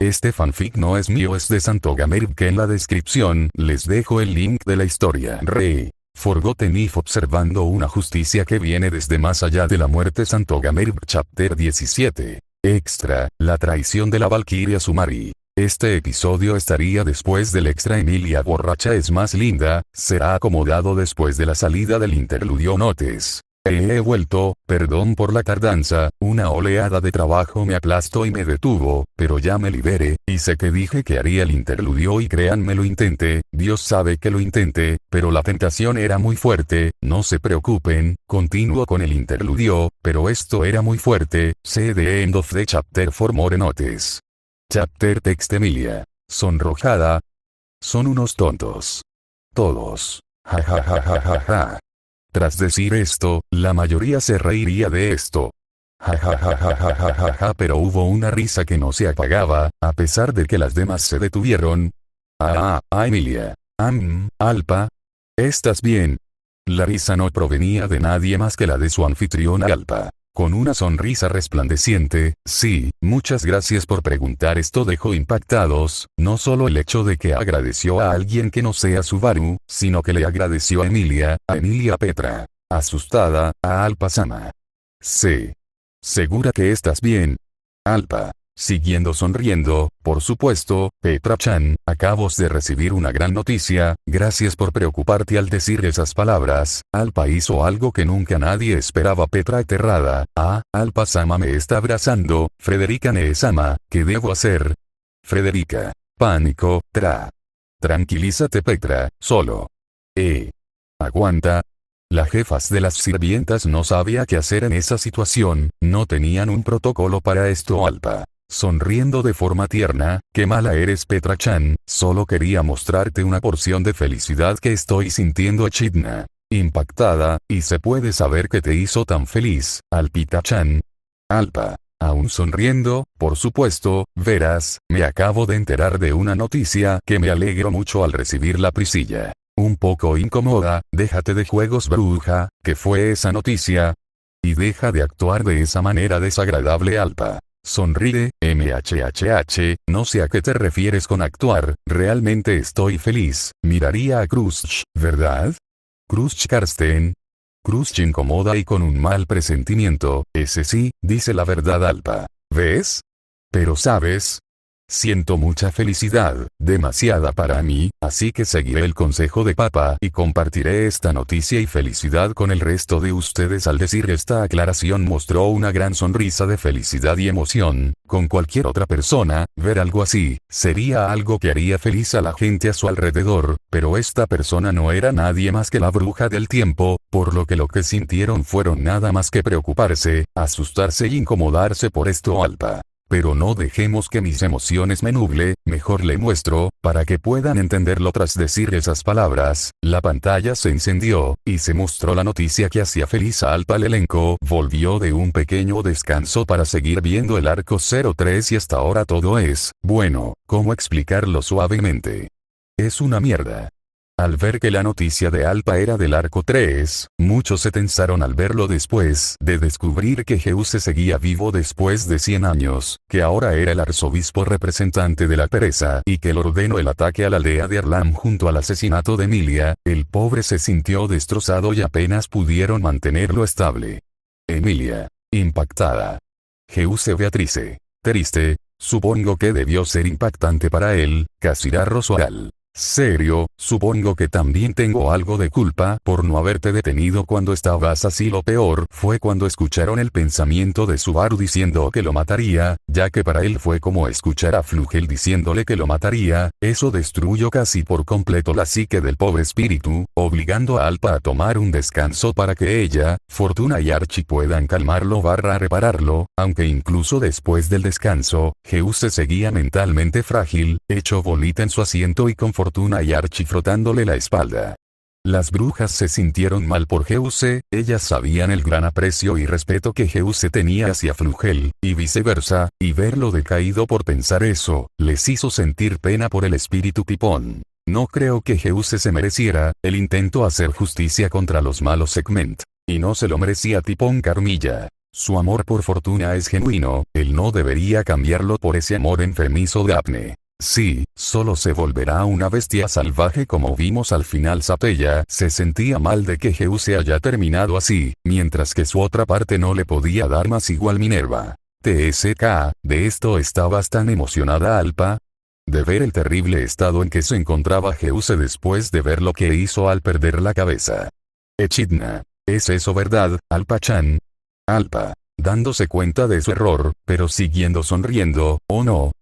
Este fanfic no es mío, es de Santogamerb, que en la descripción les dejo el link de la historia. Forgotten If, observando una justicia que viene desde más allá de la muerte. Santogamerb Chapter 17. Extra, la traición de la Valkyria Sumari. Este episodio estaría después del extra. Emilia borracha es más linda, será acomodado después de la salida del interludio. Notes. He vuelto, perdón por la tardanza, una oleada de trabajo me aplastó y me detuvo, pero ya me liberé, y sé que dije que haría el interludio y créanme, lo intenté, Dios sabe que lo intenté, pero la tentación era muy fuerte, no se preocupen, continúo con el interludio, pero esto era muy fuerte. See the end of the chapter for more notes. Chapter text. Emilia. Sonrojada. Son unos tontos. Todos. Ja ja ja ja ja ja. Tras decir esto, la mayoría se reiría de esto. Ja ja ja ja ja ja ja ja, pero hubo una risa que no se apagaba, a pesar de que las demás se detuvieron. Emilia. Alpa. ¿Estás bien? La risa no provenía de nadie más que la de su anfitriona Alpa. Con una sonrisa resplandeciente, sí, muchas gracias por preguntar. Esto dejó impactados, no solo el hecho de que agradeció a alguien que no sea Subaru, sino que le agradeció a Emilia Petra. Asustada, a Alpa-sama. Sí. ¿Segura que estás bien? Alpa. Siguiendo sonriendo, por supuesto, Petra-chan, acabas de recibir una gran noticia, gracias por preocuparte. Al decir esas palabras, Alpa hizo algo que nunca nadie esperaba. Petra aterrada, Alpa-sama me está abrazando, Frederica Nee-sama, ¿qué debo hacer? Frederica. Pánico, Tranquilízate Petra, solo. Aguanta. Las jefas de las sirvientas no sabía qué hacer en esa situación, no tenían un protocolo para esto. Alpa. Sonriendo de forma tierna, qué mala eres Petra-chan, solo quería mostrarte una porción de felicidad que estoy sintiendo. Echidna. Impactada, y se puede saber qué te hizo tan feliz, Alpita-chan. Alpa. Aún sonriendo, por supuesto, verás, me acabo de enterar de una noticia que me alegro mucho al recibir la prisilla. Un poco incómoda, déjate de juegos bruja, ¿qué fue esa noticia? Y deja de actuar de esa manera desagradable. Alpa. Sonríe, mhhh, no sé a qué te refieres con actuar, realmente estoy feliz. Miraría a Krusch, ¿verdad? Krusch Karsten. Krusch incómoda y con un mal presentimiento, ese sí, dice la verdad. Alpa. ¿Ves? Pero sabes, siento mucha felicidad, demasiada para mí, así que seguiré el consejo de papá y compartiré esta noticia y felicidad con el resto de ustedes. Al decir esta aclaración mostró una gran sonrisa de felicidad y emoción. Con cualquier otra persona, ver algo así, sería algo que haría feliz a la gente a su alrededor, pero esta persona no era nadie más que la bruja del tiempo, por lo que sintieron fueron nada más que preocuparse, asustarse y incomodarse por esto. Alpa. Pero no dejemos que mis emociones me nuble, mejor le muestro, para que puedan entenderlo. Tras decir esas palabras, la pantalla se encendió, y se mostró la noticia que hacía feliz a Alpa. El elenco volvió de un pequeño descanso para seguir viendo el arco 03 y hasta ahora todo es, bueno, ¿cómo explicarlo suavemente? Es una mierda. Al ver que la noticia de Alpa era del arco 3, muchos se tensaron al verlo después de descubrir que Heuse seguía vivo después de 100 años, que ahora era el arzobispo representante de la pereza y que le ordenó el ataque a la aldea de Erlam junto al asesinato de Emilia. El pobre se sintió destrozado y apenas pudieron mantenerlo estable. Emilia. Impactada. Heuse Beatrice. Triste, supongo que debió ser impactante para él, Kasira Rosoral. Serio, supongo que también tengo algo de culpa por no haberte detenido cuando estabas así. Lo peor fue cuando escucharon el pensamiento de Subaru diciendo que lo mataría, ya que para él fue como escuchar a Flugel diciéndole que lo mataría. Eso destruyó casi por completo la psique del pobre espíritu, obligando a Alpa a tomar un descanso para que ella, Fortuna y Archie puedan calmarlo / repararlo, aunque incluso después del descanso, Heuse seguía mentalmente frágil, hecho bolita en su asiento y con Fortuna y Archie frotándole la espalda. Las brujas se sintieron mal por Heuse, ellas sabían el gran aprecio y respeto que Heuse tenía hacia Flugel, y viceversa, y verlo decaído por pensar eso, les hizo sentir pena por el espíritu pipón. No creo que Heuse se mereciera el intento hacer justicia contra los malos segment. Y no se lo merecía Tipón Carmilla. Su amor por Fortuna es genuino, él no debería cambiarlo por ese amor enfermizo de Daphne. Sí, solo se volverá una bestia salvaje como vimos al final. Sapella se sentía mal de que Zeus se haya terminado así, mientras que su otra parte no le podía dar más. Igual Minerva. TSK, de esto estabas tan emocionada Alpa. De ver el terrible estado en que se encontraba Zeus después de ver lo que hizo al perder la cabeza. Echidna. ¿Es eso verdad, Alpa-chan? Alpa. Dándose cuenta de su error, pero siguiendo sonriendo. Oh no,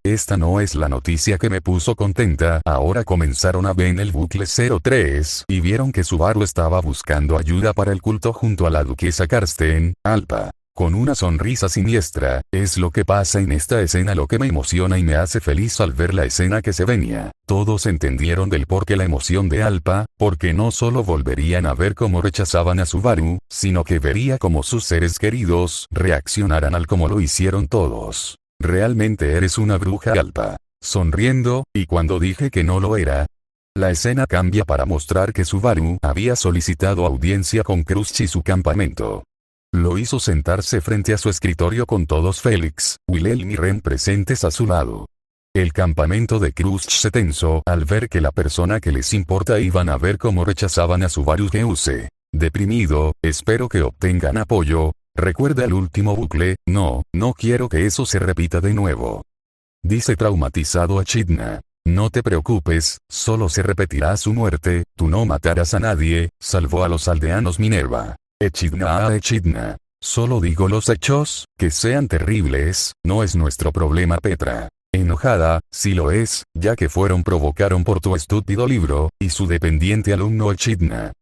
esta no es la noticia que me puso contenta. Ahora comenzaron a ver en el bucle 03 y vieron que Subaru estaba buscando ayuda para el culto junto a la duquesa Karsten. Alpa. Con una sonrisa siniestra, es lo que pasa en esta escena lo que me emociona y me hace feliz al ver la escena que se venía. Todos entendieron del por qué la emoción de Alpa, porque no solo volverían a ver cómo rechazaban a Subaru, sino que vería cómo sus seres queridos reaccionaran al como lo hicieron todos. Realmente eres una bruja Alpa. Sonriendo, y cuando dije que no lo era. La escena cambia para mostrar que Subaru había solicitado audiencia con Crush y su campamento. Lo hizo sentarse frente a su escritorio con todos Félix, Wilhelm y Ren presentes a su lado. El campamento de Crush se tensó al ver que la persona que les importa iban a ver cómo rechazaban a Subaru Geuse. Deprimido, espero que obtengan apoyo. Recuerda el último bucle, no quiero que eso se repita de nuevo. Dice traumatizado Echidna. No te preocupes, solo se repetirá su muerte, tú no matarás a nadie, salvó a los aldeanos Minerva. Echidna. Solo digo los hechos, que sean terribles, no es nuestro problema Petra. Enojada, sí lo es, ya que provocaron por tu estúpido libro, y su dependiente alumno Echidna.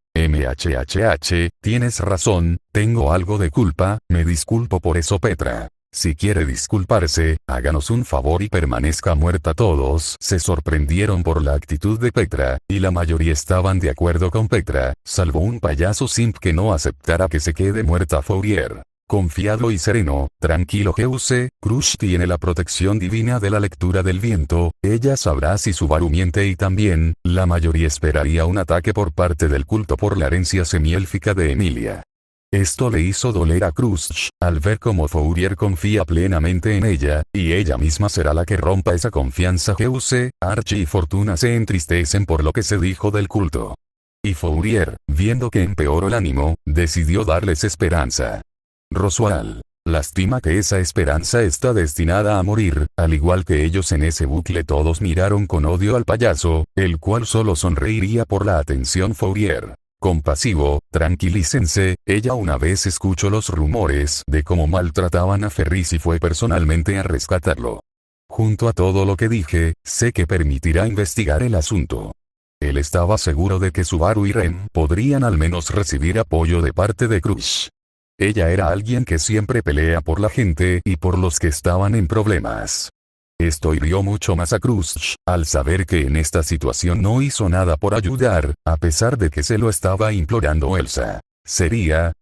Tienes razón, tengo algo de culpa, me disculpo por eso Petra. Si quiere disculparse, háganos un favor y permanezca muerta. Todos se sorprendieron por la actitud de Petra, y la mayoría estaban de acuerdo con Petra, salvo un payaso simp que no aceptara que se quede muerta Fourier. Confiado y sereno, tranquilo Geuse, Crush tiene la protección divina de la lectura del viento, ella sabrá si Subaru miente y también, la mayoría esperaría un ataque por parte del culto por la herencia semiélfica de Emilia. Esto le hizo doler a Crush, al ver cómo Fourier confía plenamente en ella, y ella misma será la que rompa esa confianza. Geuse, Archie y Fortuna se entristecen por lo que se dijo del culto. Y Fourier, viendo que empeoró el ánimo, decidió darles esperanza. Roswell. Lástima que esa esperanza está destinada a morir, al igual que ellos en ese bucle. Todos miraron con odio al payaso, el cual solo sonreiría por la atención Fourier. Compasivo, tranquilícense, ella una vez escuchó los rumores de cómo maltrataban a Ferris y fue personalmente a rescatarlo. Junto a todo lo que dije, sé que permitirá investigar el asunto. Él estaba seguro de que Subaru y Ren podrían al menos recibir apoyo de parte de Crush. Ella era alguien que siempre pelea por la gente y por los que estaban en problemas. Esto hirió mucho más a Crush, al saber que en esta situación no hizo nada por ayudar, a pesar de que se lo estaba implorando Elsa.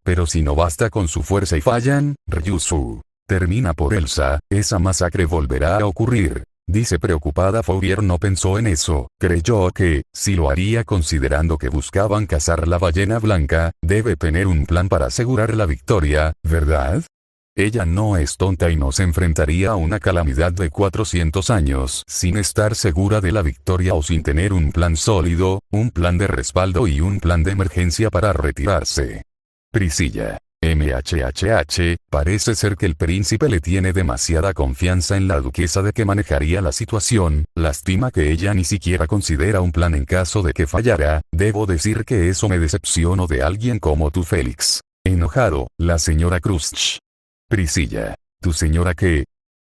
Pero si no basta con su fuerza y fallan, Ryusu termina por Elsa, esa masacre volverá a ocurrir. Dice preocupada Fourier no pensó en eso, creyó que, si lo haría considerando que buscaban cazar la ballena blanca, debe tener un plan para asegurar la victoria, ¿verdad? Ella no es tonta y no se enfrentaría a una calamidad de 400 años sin estar segura de la victoria o sin tener un plan sólido, un plan de respaldo y un plan de emergencia para retirarse. Priscilla. Parece ser que el príncipe le tiene demasiada confianza en la duquesa de que manejaría la situación, lástima que ella ni siquiera considera un plan en caso de que fallara, debo decir que eso me decepcionó de alguien como tú Félix. Enojado, la señora Crush. Priscilla. ¿Tu señora qué?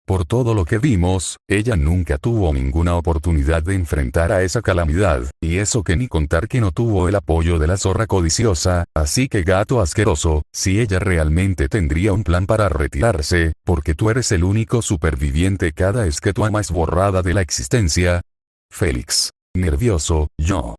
Por todo lo que vimos, ella nunca tuvo ninguna oportunidad de enfrentar a esa calamidad, y eso que ni contar que no tuvo el apoyo de la zorra codiciosa, así que gato asqueroso, si ella realmente tendría un plan para retirarse, porque tú eres el único superviviente cada vez que tu ama es borrada de la existencia. Félix. Nervioso, yo.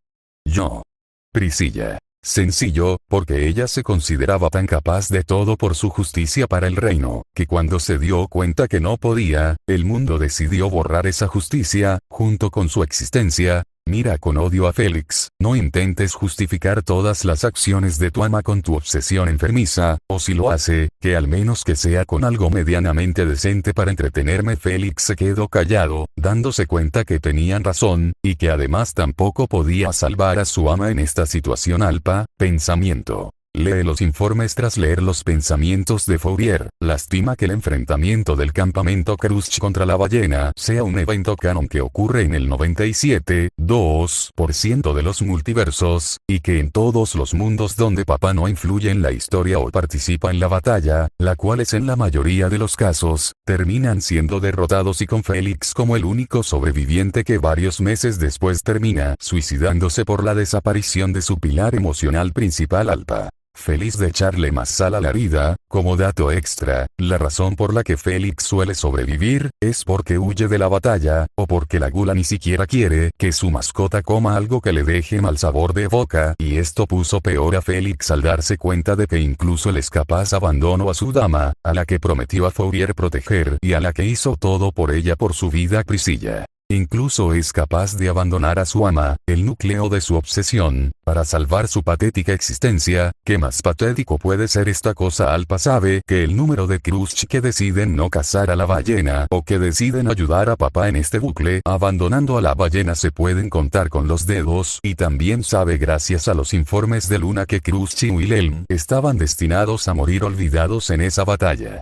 Priscilla. Sencillo, porque ella se consideraba tan capaz de todo por su justicia para el reino, que cuando se dio cuenta que no podía, el mundo decidió borrar esa justicia, junto con su existencia. Mira con odio a Félix, no intentes justificar todas las acciones de tu ama con tu obsesión enfermiza, o si lo hace, que al menos que sea con algo medianamente decente para entretenerme. Félix se quedó callado, dándose cuenta que tenían razón, y que además tampoco podía salvar a su ama en esta situación. Alpa, pensamiento. Lee los informes tras leer los pensamientos de Fourier. Lastima que el enfrentamiento del campamento Krushch contra la ballena sea un evento canon que ocurre en el 97,2% de los multiversos, y que en todos los mundos donde papá no influye en la historia o participa en la batalla, la cual es en la mayoría de los casos, terminan siendo derrotados y con Félix como el único sobreviviente que varios meses después termina suicidándose por la desaparición de su pilar emocional principal. Alpa. Feliz de echarle más sal a la herida. Como dato extra, la razón por la que Félix suele sobrevivir, es porque huye de la batalla, o porque la gula ni siquiera quiere que su mascota coma algo que le deje mal sabor de boca, y esto puso peor a Félix al darse cuenta de que incluso el capaz abandonó a su dama, a la que prometió a Fourier proteger y a la que hizo todo por ella por su vida. Priscilla. Incluso es capaz de abandonar a su ama, el núcleo de su obsesión, para salvar su patética existencia. ¿Qué más patético puede ser esta cosa? Alpa sabe que el número de Krushch que deciden no cazar a la ballena o que deciden ayudar a papá en este bucle abandonando a la ballena se pueden contar con los dedos, y también sabe gracias a los informes de Luna que Krushch y Wilhelm estaban destinados a morir olvidados en esa batalla.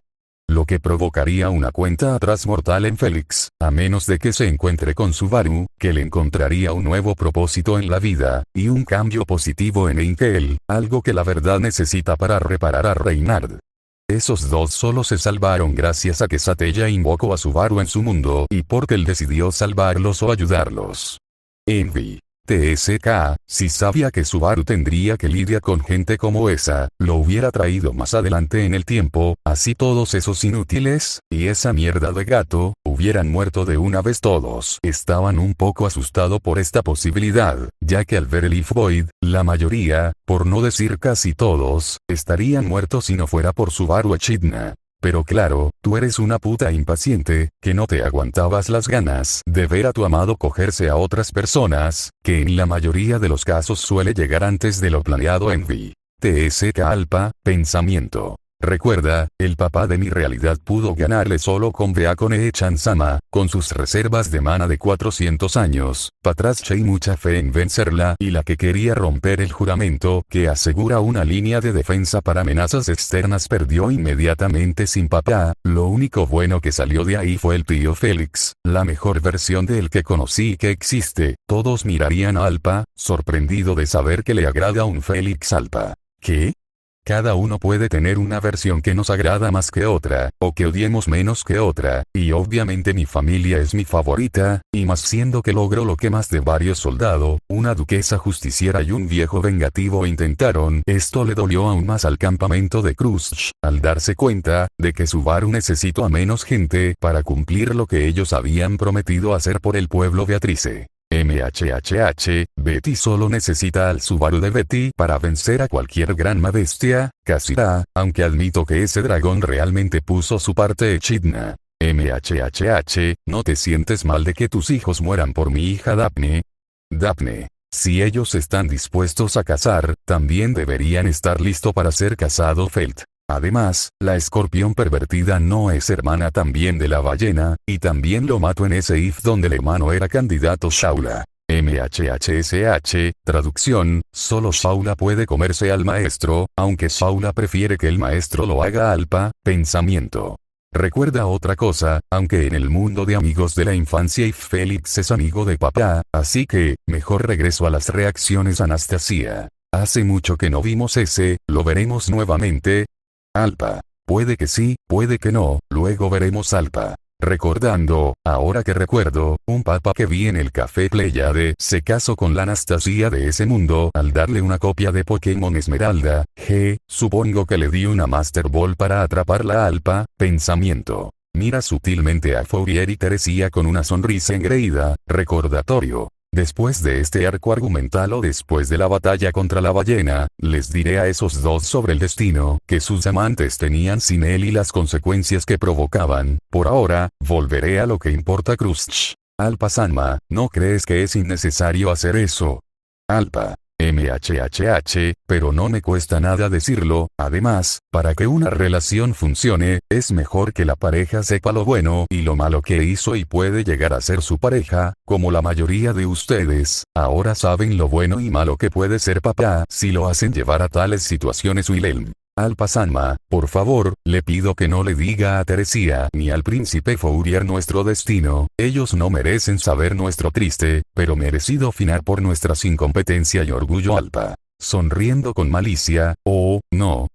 Lo que provocaría una cuenta atrás mortal en Félix, a menos de que se encuentre con Subaru, que le encontraría un nuevo propósito en la vida, y un cambio positivo en Enkel, algo que la verdad necesita para reparar a Reinhard. Esos dos solo se salvaron gracias a que Satella invocó a Subaru en su mundo y porque él decidió salvarlos o ayudarlos. Envy. TSK, si sabía que Subaru tendría que lidiar con gente como esa, lo hubiera traído más adelante en el tiempo, así todos esos inútiles, y esa mierda de gato, hubieran muerto de una vez todos. Estaban un poco asustado por esta posibilidad, ya que al ver el If Void, la mayoría, por no decir casi todos, estarían muertos si no fuera por Subaru Echidna. Pero claro, tú eres una puta impaciente, que no te aguantabas las ganas de ver a tu amado cogerse a otras personas, que en la mayoría de los casos suele llegar antes de lo planeado. Envy. TSK Alpa, pensamiento. Recuerda, el papá de mi realidad pudo ganarle solo con Beacon-e-chan-sama, con sus reservas de mana de 400 años, Patrache y mucha fe en vencerla, y la que quería romper el juramento que asegura una línea de defensa para amenazas externas perdió inmediatamente sin papá. Lo único bueno que salió de ahí fue el tío Félix, la mejor versión de él que conocí y que existe. Todos mirarían a Alpa, sorprendido de saber que le agrada un Félix. Alpa. ¿Qué? Cada uno puede tener una versión que nos agrada más que otra, o que odiemos menos que otra, y obviamente mi familia es mi favorita, y más siendo que logro lo que más de varios soldados, una duquesa justiciera y un viejo vengativo intentaron. Esto le dolió aún más al campamento de Krushch, al darse cuenta de que Subaru necesitó a menos gente para cumplir lo que ellos habían prometido hacer por el pueblo. Beatrice. MHHH, Betty solo necesita al Subaru de Betty para vencer a cualquier gran bestia, Kasira, aunque admito que ese dragón realmente puso su parte. Echidna. MHHH, ¿no te sientes mal de que tus hijos mueran por mi hija Daphne? Daphne. Si ellos están dispuestos a cazar, también deberían estar listos para ser cazado. Felt. Además, la escorpión pervertida no es hermana también de la ballena, y también lo mató en ese if donde el hermano era candidato. Shaula. MHHSH, traducción, solo Shaula puede comerse al maestro, aunque Shaula prefiere que el maestro lo haga. Alpa, pensamiento. Recuerda otra cosa, aunque en el mundo de amigos de la infancia If Félix es amigo de papá, así que, mejor regreso a las reacciones. Anastasia. Hace mucho que no vimos ese, ¿lo veremos nuevamente? Alpa. Puede que sí, puede que no, luego veremos. Alpa. Recordando, ahora que recuerdo, un papa que vi en el café Pleiade se casó con la Anastasia de ese mundo al darle una copia de Pokémon Esmeralda. Supongo que le di una Master Ball para atraparla. Alpa, pensamiento. Mira sutilmente a Fourier y Teresia con una sonrisa engreída. Recordatorio. Después de este arco argumental o después de la batalla contra la ballena, les diré a esos dos sobre el destino que sus amantes tenían sin él y las consecuencias que provocaban. Por ahora, volveré a lo que importa. Krushch. Alpa-sama, ¿no crees que es innecesario hacer eso? Alpa. Pero no me cuesta nada decirlo. Además, para que una relación funcione, es mejor que la pareja sepa lo bueno y lo malo que hizo y puede llegar a ser su pareja, como la mayoría de ustedes, ahora saben lo bueno y malo que puede ser papá si lo hacen llevar a tales situaciones. Wilhelm. Alpa-sama, por favor, le pido que no le diga a Teresia ni al príncipe Fourier nuestro destino. Ellos no merecen saber nuestro triste, pero merecido final por nuestras incompetencia y orgullo. Alpa. Sonriendo con malicia, oh, no,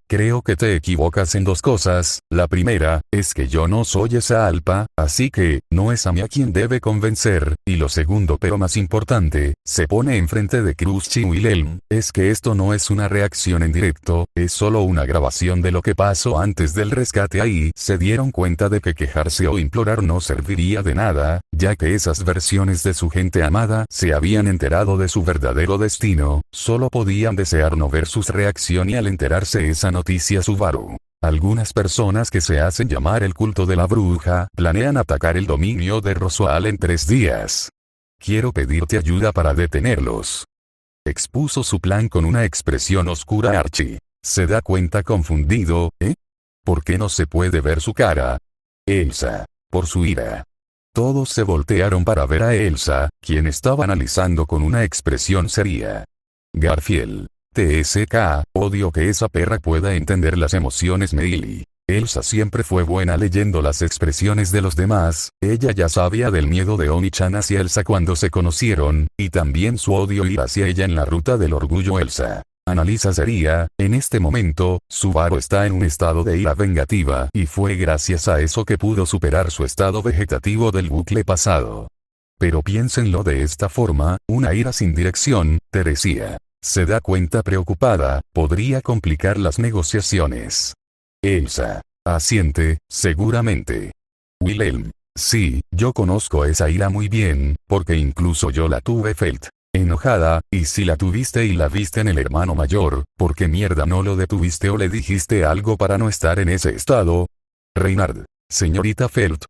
creo que te equivocas en dos cosas. La primera, es que yo no soy esa Alpa, así que, no es a mí a quien debe convencer, y lo segundo pero más importante, se pone enfrente de Khrushchev y Wilhelm, es que esto no es una reacción en directo, es solo una grabación de lo que pasó antes del rescate. Ahí se dieron cuenta de que quejarse o implorar no serviría de nada, ya que esas versiones de su gente amada se habían enterado de su verdadero destino. Solo podían desear no ver su reacción y al enterarse esa noticia Subaru. Algunas personas que se hacen llamar el culto de la bruja planean atacar el dominio de Roswell en 3 días. Quiero pedirte ayuda para detenerlos. Expuso su plan con una expresión oscura. Archie se da cuenta confundido. ¿Por qué no se puede ver su cara? Elsa. Por su ira. Todos se voltearon para ver a Elsa, quien estaba analizando con una expresión seria. Garfield. TSK, odio que esa perra pueda entender las emociones. Meili. Elsa siempre fue buena leyendo las expresiones de los demás, ella ya sabía del miedo de Oni-chan hacia Elsa cuando se conocieron, y también su odio ir hacia ella en la ruta del orgullo. Elsa. Analiza sería, en este momento, Subaru está en un estado de ira vengativa y fue gracias a eso que pudo superar su estado vegetativo del bucle pasado. Pero piénsenlo de esta forma, una ira sin dirección. Teresia se da cuenta preocupada, podría complicar las negociaciones. Elsa asiente, seguramente. Wilhelm. Sí, yo conozco esa ira muy bien, porque incluso yo la tuve. Felt. Enojada, y si la tuviste y la viste en el hermano mayor, ¿por qué mierda no lo detuviste o le dijiste algo para no estar en ese estado? Reinhard. Señorita Felt.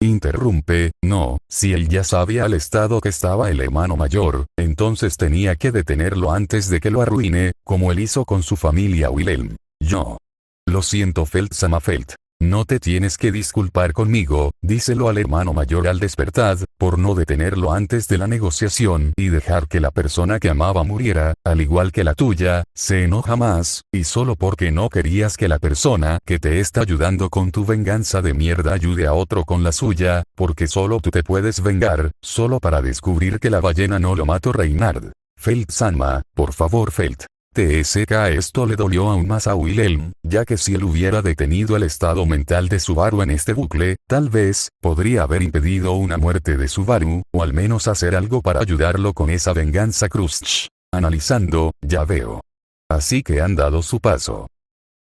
Interrumpe, no, si él ya sabía el estado que estaba el hermano mayor, entonces tenía que detenerlo antes de que lo arruine, como él hizo con su familia. Wilhelm. Yo. Lo siento Felt-sama. Felt. No te tienes que disculpar conmigo, díselo al hermano mayor al despertar, por no detenerlo antes de la negociación y dejar que la persona que amaba muriera, al igual que la tuya. Se enoja más, y solo porque no querías que la persona que te está ayudando con tu venganza de mierda ayude a otro con la suya, porque solo tú te puedes vengar, solo para descubrir que la ballena no lo mató. Reinhard. Felt-sama, por favor. Felt. TSK. Esto le dolió aún más a Wilhelm, ya que si él hubiera detenido el estado mental de Subaru en este bucle, tal vez, podría haber impedido una muerte de Subaru, o al menos hacer algo para ayudarlo con esa venganza. Khrushchev. Analizando, ya veo. Así que han dado su paso.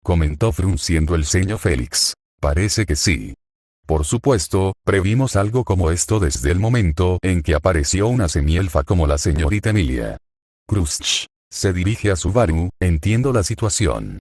Comentó frunciendo el ceño Félix. Parece que sí. Por supuesto, previmos algo como esto desde el momento en que apareció una semielfa como la señorita Emilia. Khrushchev. Se dirige a Subaru, entiendo la situación.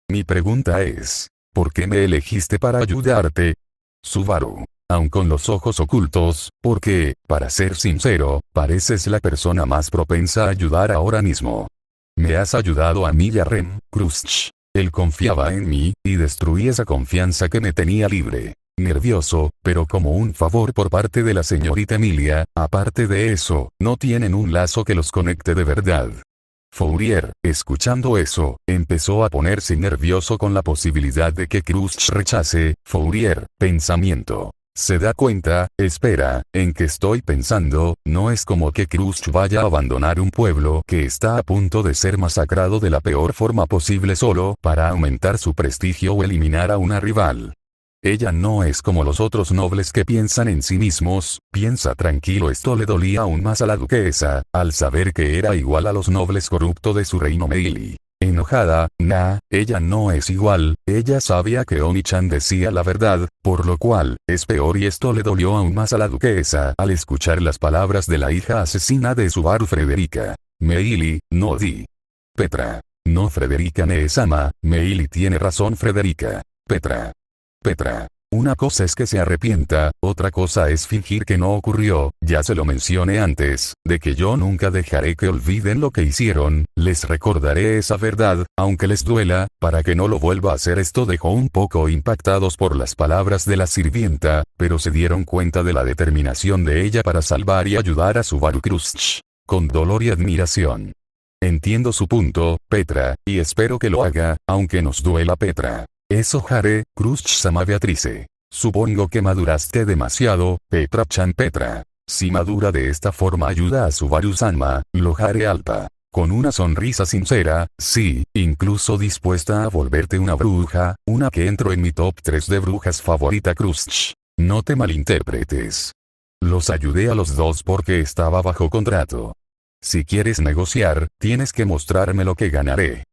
Mi pregunta es, ¿por qué me elegiste para ayudarte? Subaru. Aun con los ojos ocultos, porque, para ser sincero, pareces la persona más propensa a ayudar ahora mismo. Me has ayudado a mí y a Rem. Khrushchev. Él confiaba en mí, y destruí esa confianza que me tenía libre. Nervioso, pero como un favor por parte de la señorita Emilia, aparte de eso, no tienen un lazo que los conecte de verdad. Fourier, escuchando eso, empezó a ponerse nervioso con la posibilidad de que Khrushchev rechace. Fourier, pensamiento. Se da cuenta, espera, ¿en qué estoy pensando? No es como que Khrushchev vaya a abandonar un pueblo que está a punto de ser masacrado de la peor forma posible solo para aumentar su prestigio o eliminar a una rival. Ella no es como los otros nobles que piensan en sí mismos, piensa tranquilo. Esto le dolía aún más a la duquesa, al saber que era igual a los nobles corruptos de su reino. Meili. Enojada, ella no es igual, ella sabía que Oni-chan decía la verdad, por lo cual, es peor y esto le dolió aún más a la duquesa al escuchar las palabras de la hija asesina de Subaru. Frederica. Meili, no di. Petra. No Frederica Neesama, Meili tiene razón. Frederica. Petra. Una cosa es que se arrepienta, otra cosa es fingir que no ocurrió. Ya se lo mencioné antes, de que yo nunca dejaré que olviden lo que hicieron, les recordaré esa verdad, aunque les duela, para que no lo vuelva a hacer. Esto dejó un poco impactados por las palabras de la sirvienta, pero se dieron cuenta de la determinación de ella para salvar y ayudar a Subaru Krushch. Con dolor y admiración. Entiendo su punto, Petra, y espero que lo haga, aunque nos duela, Petra. Eso haré, Krushch-sama. Beatrice. Supongo que maduraste demasiado, Petra-chan. Petra. Si madura de esta forma ayuda a Subaru-sama, lo haré, Alpa. Con una sonrisa sincera, sí, incluso dispuesta a volverte una bruja, una que entró en mi top 3 de brujas favorita. Krushch. No te malinterpretes. Los ayudé a los dos porque estaba bajo contrato. Si quieres negociar, tienes que mostrarme lo que ganaré.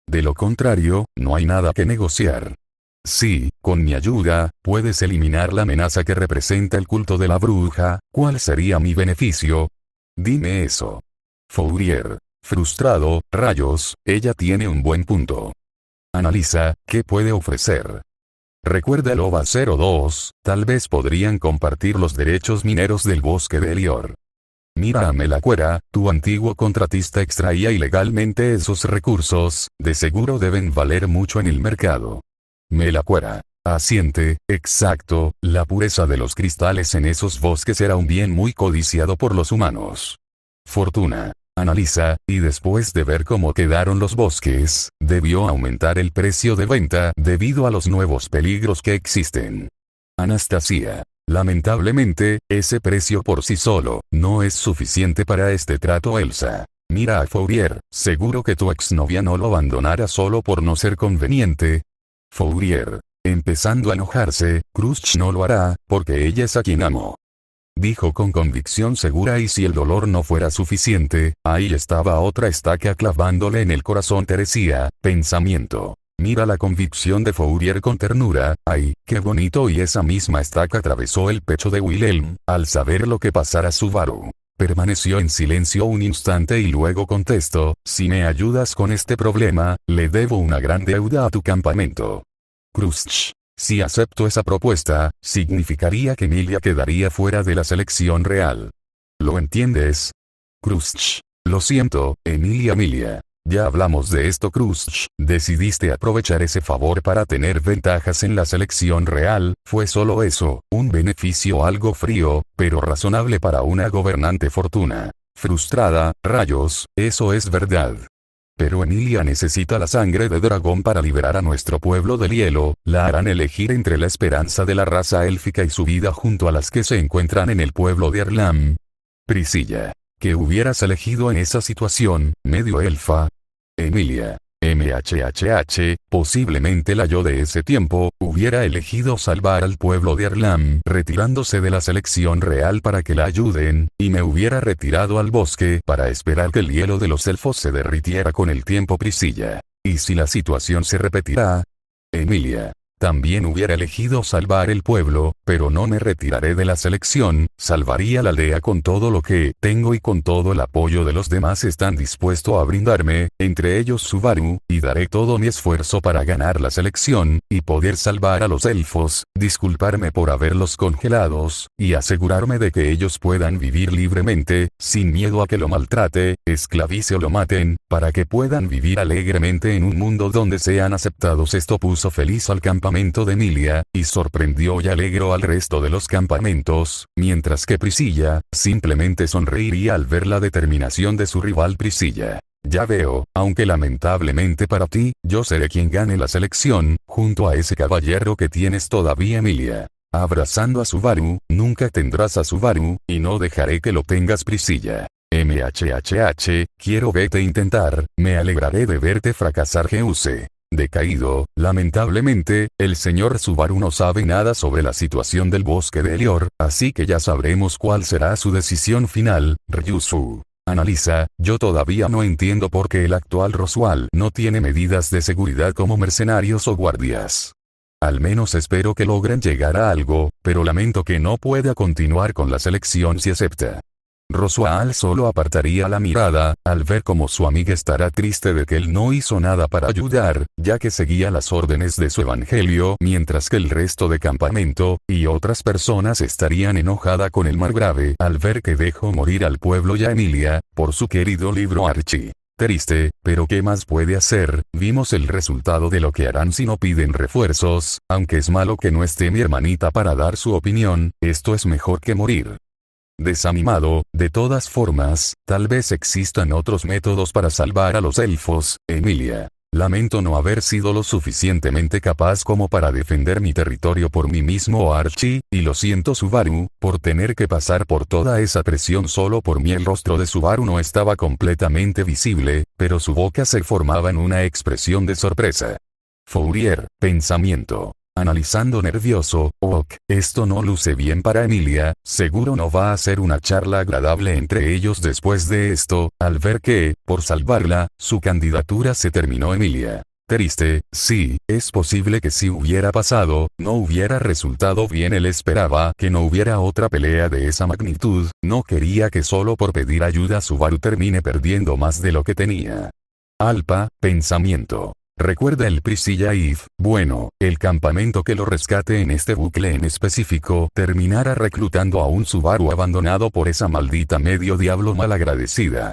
De lo contrario, no hay nada que negociar. Sí, con mi ayuda, puedes eliminar la amenaza que representa el culto de la bruja. ¿Cuál sería mi beneficio? Dime eso. Fourier. Frustrado, rayos, ella tiene un buen punto. Analiza, ¿qué puede ofrecer? Recuerda el OVA 02, tal vez podrían compartir los derechos mineros del bosque de Elior. Mira a Melacuera, tu antiguo contratista extraía ilegalmente esos recursos, de seguro deben valer mucho en el mercado. Melacuera. Asiente, exacto, la pureza de los cristales en esos bosques era un bien muy codiciado por los humanos. Fortuna. Analiza, y después de ver cómo quedaron los bosques, debió aumentar el precio de venta debido a los nuevos peligros que existen. Anastasia. Lamentablemente, ese precio por sí solo, no es suficiente para este trato. Elsa. Mira a Fourier, seguro que tu exnovia no lo abandonará solo por no ser conveniente. Fourier. Empezando a enojarse, Krushch no lo hará, porque ella es a quien amo. Dijo con convicción segura, y si el dolor no fuera suficiente, ahí estaba otra estaca clavándole en el corazón. Teresía, pensamiento. Mira la convicción de Fourier con ternura. ¡Ay, qué bonito! Y esa misma estaca atravesó el pecho de Wilhelm, al saber lo que pasara. Subaru. Permaneció en silencio un instante y luego contestó, si me ayudas con este problema, le debo una gran deuda a tu campamento. Krushch. Si acepto esa propuesta, significaría que Emilia quedaría fuera de la selección real. ¿Lo entiendes? Krushch. Lo siento, Emilia. Ya hablamos de esto. Krushch. Decidiste aprovechar ese favor para tener ventajas en la selección real. Fue solo eso, un beneficio algo frío, pero razonable para una gobernante. Fortuna. Frustrada, rayos, eso es verdad. Pero Emilia necesita la sangre de dragón para liberar a nuestro pueblo del hielo. La harán elegir entre la esperanza de la raza élfica y su vida junto a las que se encuentran en el pueblo de Erlam. Priscilla. ¿Qué hubieras elegido en esa situación, medio elfa? Emilia. MHHH, posiblemente la yo de ese tiempo, hubiera elegido salvar al pueblo de Erlam retirándose de la selección real para que la ayuden, y me hubiera retirado al bosque para esperar que el hielo de los elfos se derritiera con el tiempo. Priscilla. ¿Y si la situación se repetirá? Emilia. También hubiera elegido salvar el pueblo, pero no me retiraré de la selección, salvaría la aldea con todo lo que tengo y con todo el apoyo de los demás están dispuestos a brindarme, entre ellos Subaru, y daré todo mi esfuerzo para ganar la selección, y poder salvar a los elfos, disculparme por haberlos congelados, y asegurarme de que ellos puedan vivir libremente, sin miedo a que lo maltrate, esclavice o lo maten, para que puedan vivir alegremente en un mundo donde sean aceptados. Esto puso feliz al campamento de Emilia, y sorprendió y alegró al resto de los campamentos, mientras que Priscilla, simplemente sonreiría al ver la determinación de su rival. Priscilla. Ya veo, aunque lamentablemente para ti, yo seré quien gane la selección, junto a ese caballero que tienes todavía. Emilia. Abrazando a Subaru, nunca tendrás a Subaru, y no dejaré que lo tengas. Priscilla. MHHH, quiero verte intentar, me alegraré de verte fracasar. Geuse. Decaído, lamentablemente, el señor Subaru no sabe nada sobre la situación del bosque de Elior, así que ya sabremos cuál será su decisión final. Ryusu. Analiza, yo todavía no entiendo por qué el actual Roswell no tiene medidas de seguridad como mercenarios o guardias. Al menos espero que logren llegar a algo, pero lamento que no pueda continuar con la selección si acepta. Roswaal solo apartaría la mirada, al ver cómo su amiga estará triste de que él no hizo nada para ayudar, ya que seguía las órdenes de su evangelio, mientras que el resto de campamento, y otras personas estarían enojada con el margrave al ver que dejó morir al pueblo y a Emilia, por su querido libro Archie. Triste, pero ¿qué más puede hacer? Vimos el resultado de lo que harán si no piden refuerzos, aunque es malo que no esté mi hermanita para dar su opinión, esto es mejor que morir. Desanimado, de todas formas, tal vez existan otros métodos para salvar a los elfos, Emilia. Lamento no haber sido lo suficientemente capaz como para defender mi territorio por mí mismo Archie, y lo siento Subaru, por tener que pasar por toda esa presión solo por mí. El rostro de Subaru no estaba completamente visible, pero su boca se formaba en una expresión de sorpresa. Fourier, pensamiento. Analizando nervioso, ok, esto no luce bien para Emilia, seguro no va a ser una charla agradable entre ellos después de esto, al ver que, por salvarla, su candidatura se terminó. Emilia. Triste, sí, es posible que si hubiera pasado, no hubiera resultado bien. Él esperaba que no hubiera otra pelea de esa magnitud, no quería que solo por pedir ayuda Subaru termine perdiendo más de lo que tenía. Alpa, pensamiento. Recuerda el Priscilla Eve, bueno, el campamento que lo rescate en este bucle en específico terminara reclutando a un Subaru abandonado por esa maldita medio diablo malagradecida.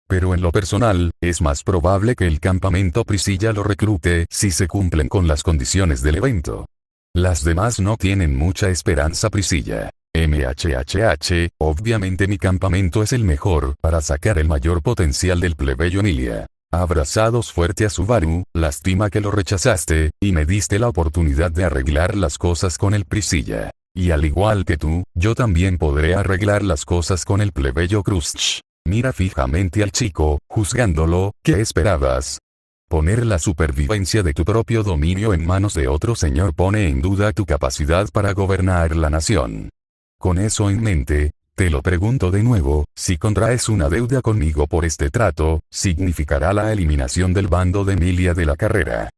Pero en lo personal, es más probable que el campamento Priscilla lo reclute si se cumplen con las condiciones del evento. Las demás no tienen mucha esperanza. Priscilla. MHHH, obviamente mi campamento es el mejor para sacar el mayor potencial del plebeyo. Emilia. Abrazados fuerte a Subaru, lástima que lo rechazaste, y me diste la oportunidad de arreglar las cosas con el Priscilla. Y al igual que tú, yo también podré arreglar las cosas con el plebeyo Crusch. Mira fijamente al chico, juzgándolo. ¿Qué esperabas? Poner la supervivencia de tu propio dominio en manos de otro señor pone en duda tu capacidad para gobernar la nación. Con eso en mente, te lo pregunto de nuevo, si contraes una deuda conmigo por este trato, significará la eliminación del bando de Emilia de la carrera.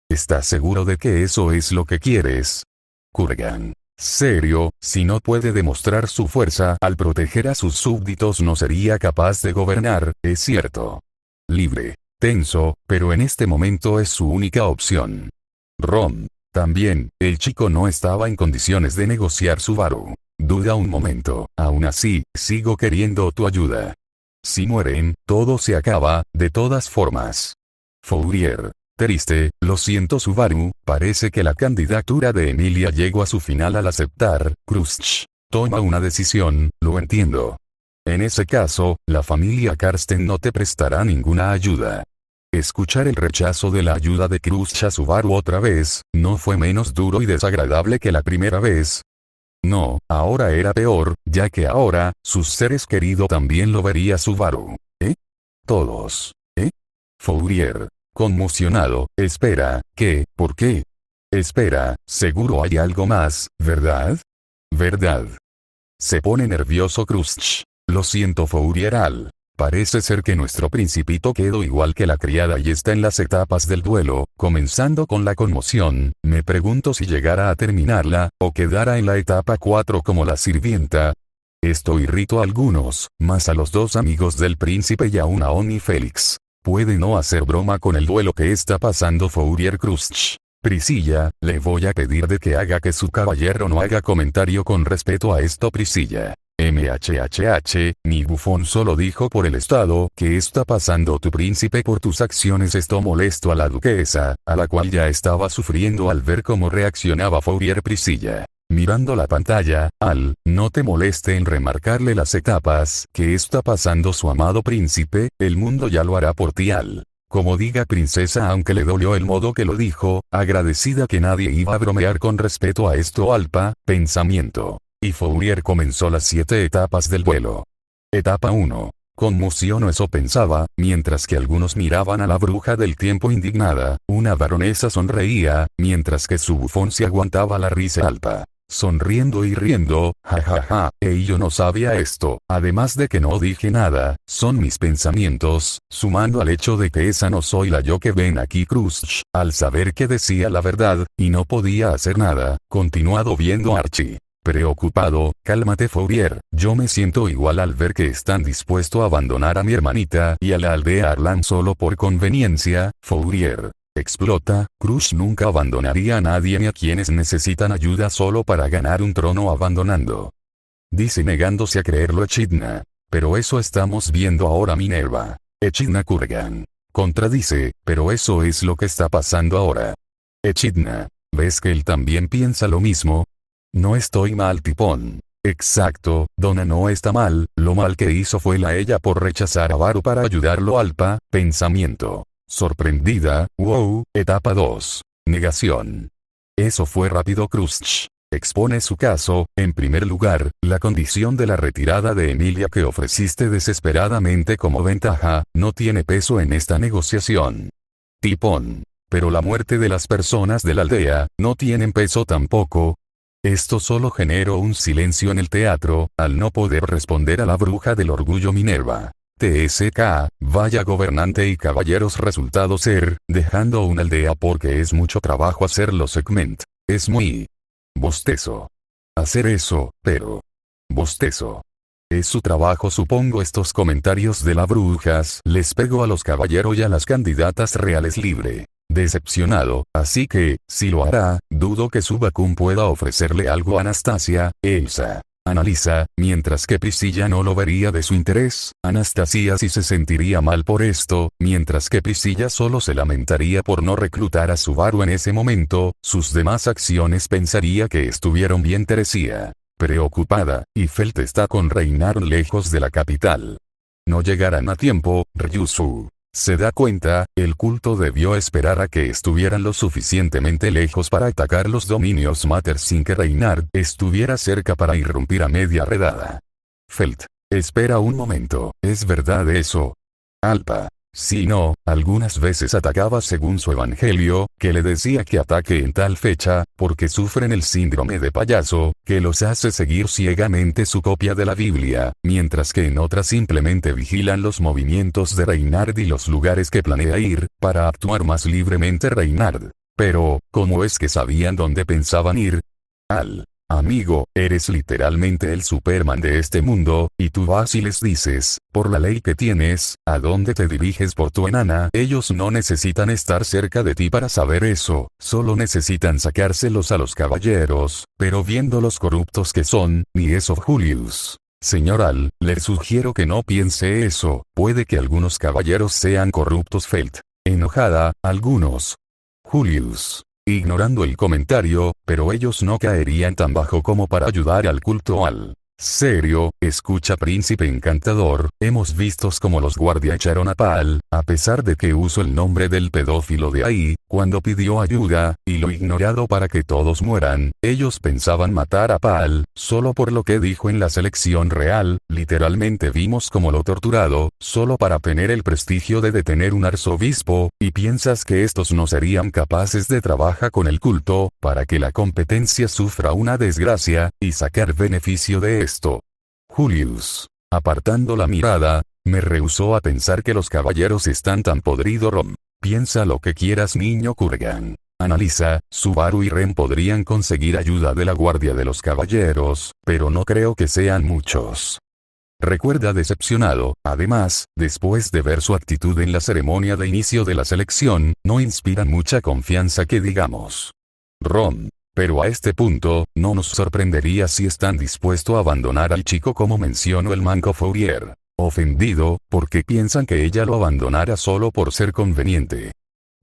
¿Estás seguro de que eso es lo que quieres? Kurgan. Serio, si no puede demostrar su fuerza al proteger a sus súbditos no sería capaz de gobernar, es cierto. Libre. Tenso, pero en este momento es su única opción. Rom. También, el chico no estaba en condiciones de negociar. Subaru. Duda un momento, aún así, sigo queriendo tu ayuda. Si mueren, todo se acaba, de todas formas. Fourier. Triste, lo siento Subaru, parece que la candidatura de Emilia llegó a su final al aceptar. Crusch. Toma una decisión, lo entiendo. En ese caso, la familia Karsten no te prestará ninguna ayuda. Escuchar el rechazo de la ayuda de Crusch a Subaru otra vez, no fue menos duro y desagradable que la primera vez. No, ahora era peor, ya que ahora, sus seres queridos también lo vería. Subaru. Todos. Fourier. Conmocionado, espera, ¿qué? ¿Por qué? Espera, seguro hay algo más, ¿verdad? ¿Verdad? Se pone nervioso Crusch. Lo siento Fourier. Parece ser que nuestro principito quedó igual que la criada y está en las etapas del duelo, comenzando con la conmoción. Me pregunto si llegara a terminarla, o quedara en la etapa 4 como la sirvienta. Esto irritó a algunos, más a los dos amigos del príncipe y aún a Oni Félix. Puede no hacer broma con el duelo que está pasando Fourier. Crusch. Priscilla, le voy a pedir de que haga que su caballero no haga comentario con respecto a esto. Priscilla. MHHH, mi bufón solo dijo por el estado que está pasando tu príncipe por tus acciones. Esto molestó a la duquesa, a la cual ya estaba sufriendo al ver cómo reaccionaba Fourier. Priscilla. Mirando la pantalla, no te moleste en remarcarle las etapas que está pasando su amado príncipe, el mundo ya lo hará por ti. Como diga princesa, aunque le dolió el modo que lo dijo, agradecida que nadie iba a bromear con respecto a esto. Alpa, pensamiento. Y Fourier comenzó las 7 etapas del duelo. Etapa 1. Conmoción o eso pensaba, mientras que algunos miraban a la bruja del tiempo indignada, una baronesa sonreía, mientras que su bufón se aguantaba la risa. Alpa. Sonriendo y riendo, jajaja, yo no sabía esto, además de que no dije nada, son mis pensamientos, sumando al hecho de que esa no soy la yo que ven aquí. Crusch, al saber que decía la verdad, y no podía hacer nada, continuado viendo a Archie. Preocupado, cálmate Fourier, yo me siento igual al ver que están dispuestos a abandonar a mi hermanita y a la aldea Arlan solo por conveniencia, Fourier. Explota, Crush nunca abandonaría a nadie ni a quienes necesitan ayuda solo para ganar un trono abandonando. Dice negándose a creerlo Echidna. Pero eso estamos viendo ahora Minerva. Echidna Kurgan. Contradice, pero eso es lo que está pasando ahora. Echidna. ¿Ves que él también piensa lo mismo? No estoy mal tipón. Exacto, Donna no está mal, lo mal que hizo fue la ella por rechazar a Baru para ayudarlo Alpa, pensamiento. Sorprendida, wow, etapa 2. Negación. Eso fue rápido Crush. Expone su caso, en primer lugar, la condición de la retirada de Emilia que ofreciste desesperadamente como ventaja, no tiene peso en esta negociación. Tipón. Pero la muerte de las personas de la aldea, no tienen peso tampoco. Esto solo generó un silencio en el teatro, al no poder responder a la bruja del orgullo Minerva. TSK, vaya gobernante y caballeros resultado ser, dejando una aldea porque es mucho trabajo hacerlo segment. Es muy... bostezo. Hacer eso, pero... bostezo. Es su trabajo supongo estos comentarios de las brujas les pegó a los caballeros y a las candidatas reales libre. Decepcionado, así que, si lo hará, dudo que Subakun pueda ofrecerle algo a Anastasia, Elsa. Analiza, mientras que Priscilla no lo vería de su interés, Anastasia sí se sentiría mal por esto, mientras que Priscilla solo se lamentaría por no reclutar a Subaru en ese momento, sus demás acciones pensaría que estuvieron bien Teresia. Preocupada, y Felt está con Reinar lejos de la capital. No llegarán a tiempo, Ryusu. Se da cuenta, el culto debió esperar a que estuvieran lo suficientemente lejos para atacar los dominios Mater sin que Reinhard estuviera cerca para irrumpir a media redada. Felt. Espera un momento, ¿es verdad eso? Alpa. Si no, algunas veces atacaba según su evangelio, que le decía que ataque en tal fecha, porque sufren el síndrome de payaso, que los hace seguir ciegamente su copia de la Biblia, mientras que en otras simplemente vigilan los movimientos de Reinhard y los lugares que planea ir, para actuar más libremente Reinhard. Pero, ¿cómo es que sabían dónde pensaban ir? Amigo, eres literalmente el Superman de este mundo, y tú vas y les dices, por la ley que tienes, a dónde te diriges por tu enana. Ellos no necesitan estar cerca de ti para saber eso, solo necesitan sacárselos a los caballeros, pero viendo los corruptos que son, ni eso Julius. Señor Al, le sugiero que no piense eso, puede que algunos caballeros sean corruptos Felt. Enojada, algunos. Julius. Ignorando el comentario, pero ellos no caerían tan bajo como para ayudar al culto al. Serio, escucha príncipe encantador, hemos vistos como los guardias echaron a Paal, a pesar de que usó el nombre del pedófilo de ahí, cuando pidió ayuda, y lo ignorado para que todos mueran, ellos pensaban matar a Paal, solo por lo que dijo en la selección real, literalmente vimos como lo torturado, solo para tener el prestigio de detener un arzobispo, y piensas que estos no serían capaces de trabajar con el culto, para que la competencia sufra una desgracia, y sacar beneficio de esto. Julius, apartando la mirada, me rehusó a pensar que los caballeros están tan podrido Rom. Piensa lo que quieras niño Kurgan. Analiza, Subaru y Ren podrían conseguir ayuda de la guardia de los caballeros, pero no creo que sean muchos. Recuerda decepcionado, además, después de ver su actitud en la ceremonia de inicio de la selección, no inspiran mucha confianza que digamos. Ron. Pero a este punto, no nos sorprendería si están dispuestos a abandonar al chico como mencionó el manco Fourier. Ofendido, porque piensan que ella lo abandonara solo por ser conveniente.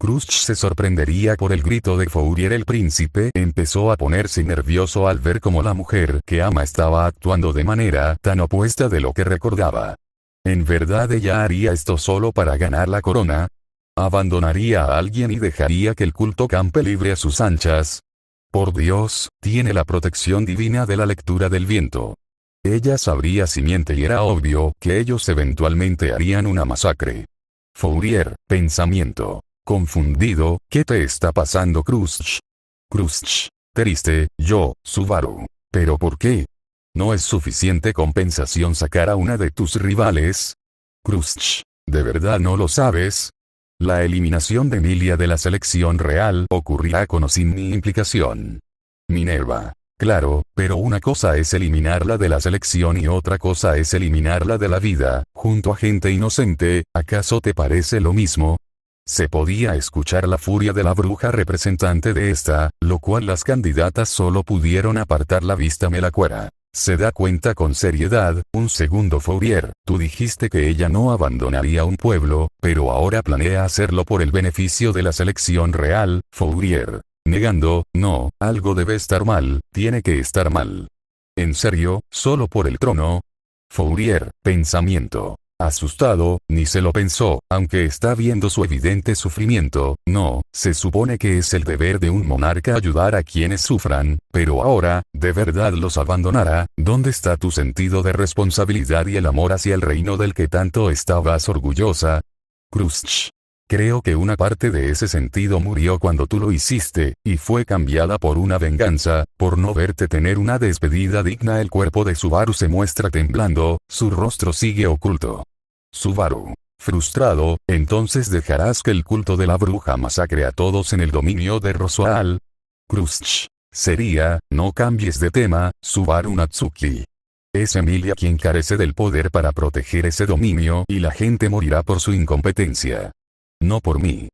Crush se sorprendería por el grito de Fourier. El príncipe empezó a ponerse nervioso al ver cómo la mujer que ama estaba actuando de manera tan opuesta de lo que recordaba. ¿En verdad ella haría esto solo para ganar la corona? ¿Abandonaría a alguien y dejaría que el culto campe libre a sus anchas? Por Dios, tiene la protección divina de la lectura del viento. Ella sabría si miente y era obvio que ellos eventualmente harían una masacre. Fourier, pensamiento. Confundido, ¿qué te está pasando Crush? Crush. Triste, yo, Subaru. ¿Pero por qué? ¿No es suficiente compensación sacar a una de tus rivales? Crush. ¿De verdad no lo sabes? La eliminación de Emilia de la selección real ocurrirá con o sin mi implicación. Minerva. Claro, pero una cosa es eliminarla de la selección y otra cosa es eliminarla de la vida, junto a gente inocente. ¿Acaso te parece lo mismo? Se podía escuchar la furia de la bruja representante de esta, lo cual las candidatas solo pudieron apartar la vista. Me la cuera. Se da cuenta con seriedad. Un segundo, Fourier, tú dijiste que ella no abandonaría un pueblo, pero ahora planea hacerlo por el beneficio de la selección real. Fourier, negando, no, algo debe estar mal, tiene que estar mal. ¿En serio, solo por el trono? Fourier, pensamiento. Asustado, ni se lo pensó, aunque está viendo su evidente sufrimiento. No, se supone que es el deber de un monarca ayudar a quienes sufran, pero ahora, ¿de verdad los abandonará? ¿Dónde está tu sentido de responsabilidad y el amor hacia el reino del que tanto estabas orgullosa? Cruzch. Creo que una parte de ese sentido murió cuando tú lo hiciste, y fue cambiada por una venganza, por no verte tener una despedida digna. El cuerpo de Subaru se muestra temblando, su rostro sigue oculto. Subaru. Frustrado, entonces dejarás que el culto de la bruja masacre a todos en el dominio de Roswell. Cruzch. Sería, no cambies de tema, Subaru Natsuki. Es Emilia quien carece del poder para proteger ese dominio y la gente morirá por su incompetencia. No por mí.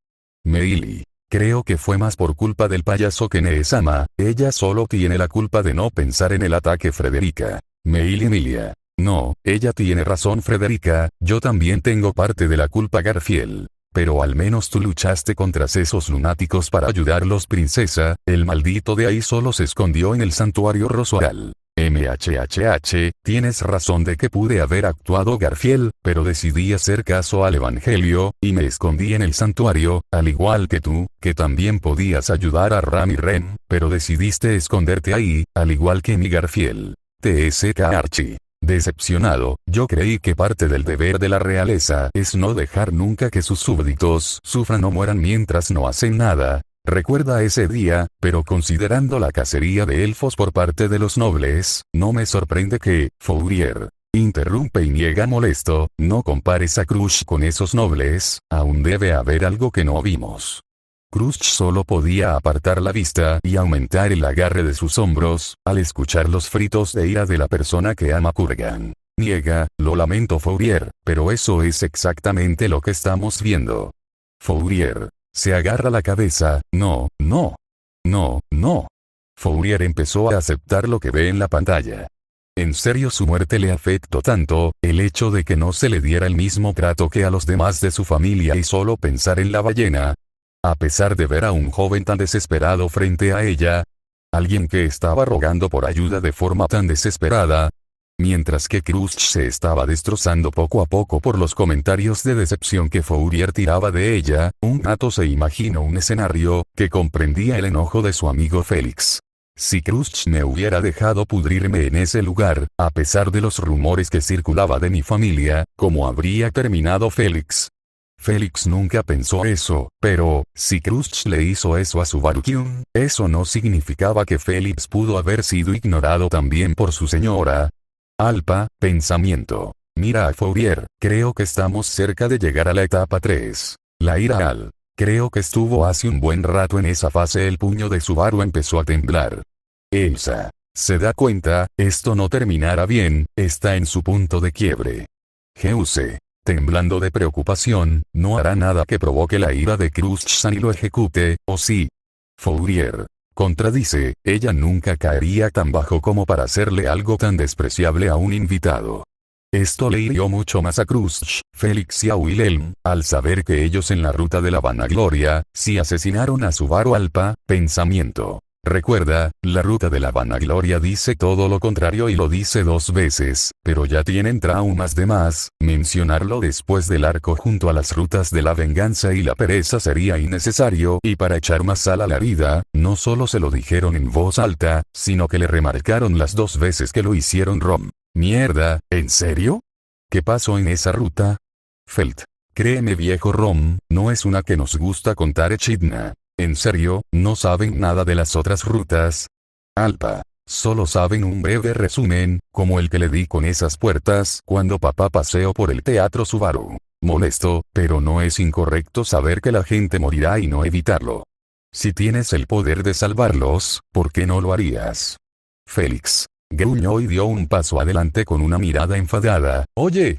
Meili. Creo que fue más por culpa del payaso que Neesama, ella solo tiene la culpa de no pensar en el ataque. Frederica. Meili. Emilia. No, ella tiene razón. Frederica, yo también tengo parte de la culpa. Garfield. Pero al menos tú luchaste contra esos lunáticos para ayudarlos. Princesa, el maldito de ahí solo se escondió en el santuario Roswell. MHHH, tienes razón de que pude haber actuado. Garfield, pero decidí hacer caso al evangelio, y me escondí en el santuario, al igual que tú, que también podías ayudar a Ram y Ren, pero decidiste esconderte ahí, al igual que mi. Garfield. TSK Archie. Decepcionado, yo creí que parte del deber de la realeza es no dejar nunca que sus súbditos sufran o mueran mientras no hacen nada. Recuerda ese día, pero considerando la cacería de elfos por parte de los nobles, no me sorprende que, Fourier, interrumpe y niega molesto, no compares a Crush con esos nobles, aún debe haber algo que no vimos. Crush solo podía apartar la vista y aumentar el agarre de sus hombros, al escuchar los fritos de ira de la persona que ama. Kurgan. Niega, lo lamento Fourier, pero eso es exactamente lo que estamos viendo. Fourier. Se agarra la cabeza, no, no. No, no. Fourier empezó a aceptar lo que ve en la pantalla. En serio, su muerte le afectó tanto, el hecho de que no se le diera el mismo trato que a los demás de su familia y solo pensar en la ballena. A pesar de ver a un joven tan desesperado frente a ella. Alguien que estaba rogando por ayuda de forma tan desesperada. Mientras que Crush se estaba destrozando poco a poco por los comentarios de decepción que Fourier tiraba de ella, un gato se imaginó un escenario, que comprendía el enojo de su amigo Félix. Si Crush me hubiera dejado pudrirme en ese lugar, a pesar de los rumores que circulaba de mi familia, ¿cómo habría terminado Félix? Félix nunca pensó eso, pero, si Crush le hizo eso a Subaru-kun, eso no significaba que Félix pudo haber sido ignorado también por su señora. Alpa, pensamiento. Mira a Fourier, creo que estamos cerca de llegar a la etapa 3. La ira al. Creo que estuvo hace un buen rato en esa fase. El puño de Subaru empezó a temblar. Elsa. Se da cuenta, esto no terminará bien, está en su punto de quiebre. Geuse. Temblando de preocupación, no hará nada que provoque la ira de Crush-san y lo ejecute, ¿o sí? Fourier. Contradice, ella nunca caería tan bajo como para hacerle algo tan despreciable a un invitado. Esto le hirió mucho más a Crush, Félix y a Wilhelm, al saber que ellos en la ruta de la vanagloria, sí asesinaron a Subaru. Alpa, pensamiento. Recuerda, la ruta de la vanagloria dice todo lo contrario y lo dice 2 veces, pero ya tienen traumas de más. Mencionarlo después del arco junto a las rutas de la venganza y la pereza sería innecesario, y para echar más sal a la herida, no solo se lo dijeron en voz alta, sino que le remarcaron las 2 veces que lo hicieron. Rom. Mierda, ¿en serio? ¿Qué pasó en esa ruta? Felt. Créeme viejo Rom, no es una que nos gusta contar. Echidna. ¿En serio, no saben nada de las otras rutas? Alpa. Solo saben un breve resumen, como el que le di con esas puertas cuando papá paseó por el teatro Subaru. Molesto, pero no es incorrecto saber que la gente morirá y no evitarlo. Si tienes el poder de salvarlos, ¿por qué no lo harías? Félix. Gruñó y dio un paso adelante con una mirada enfadada. Oye.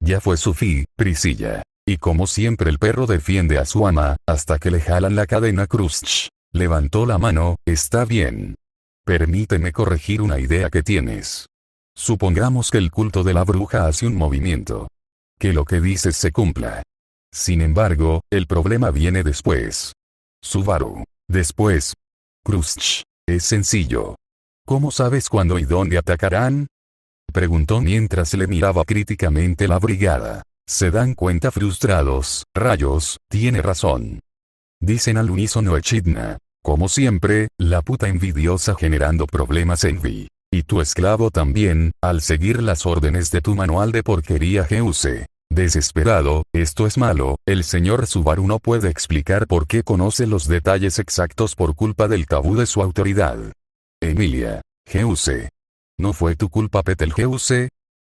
Ya fue su fin, Priscilla. Y como siempre el perro defiende a su ama, hasta que le jalan la cadena. Crush. Levantó la mano. Está bien. Permíteme corregir una idea que tienes. Supongamos que el culto de la bruja hace un movimiento. Que lo que dices se cumpla. Sin embargo, el problema viene después. Subaru. Después. Crush. Es sencillo. ¿Cómo sabes cuándo y dónde atacarán? Preguntó mientras le miraba críticamente la brigada. Se dan cuenta frustrados. Rayos, tiene razón. Dicen al unísono Echidna. Como siempre, la puta envidiosa generando problemas en Vi. Y tu esclavo también, al seguir las órdenes de tu manual de porquería Geuse. Desesperado, esto es malo, el señor Subaru no puede explicar por qué conoce los detalles exactos por culpa del tabú de su autoridad. Emilia. Geuse. ¿No fue tu culpa Betelgeuse?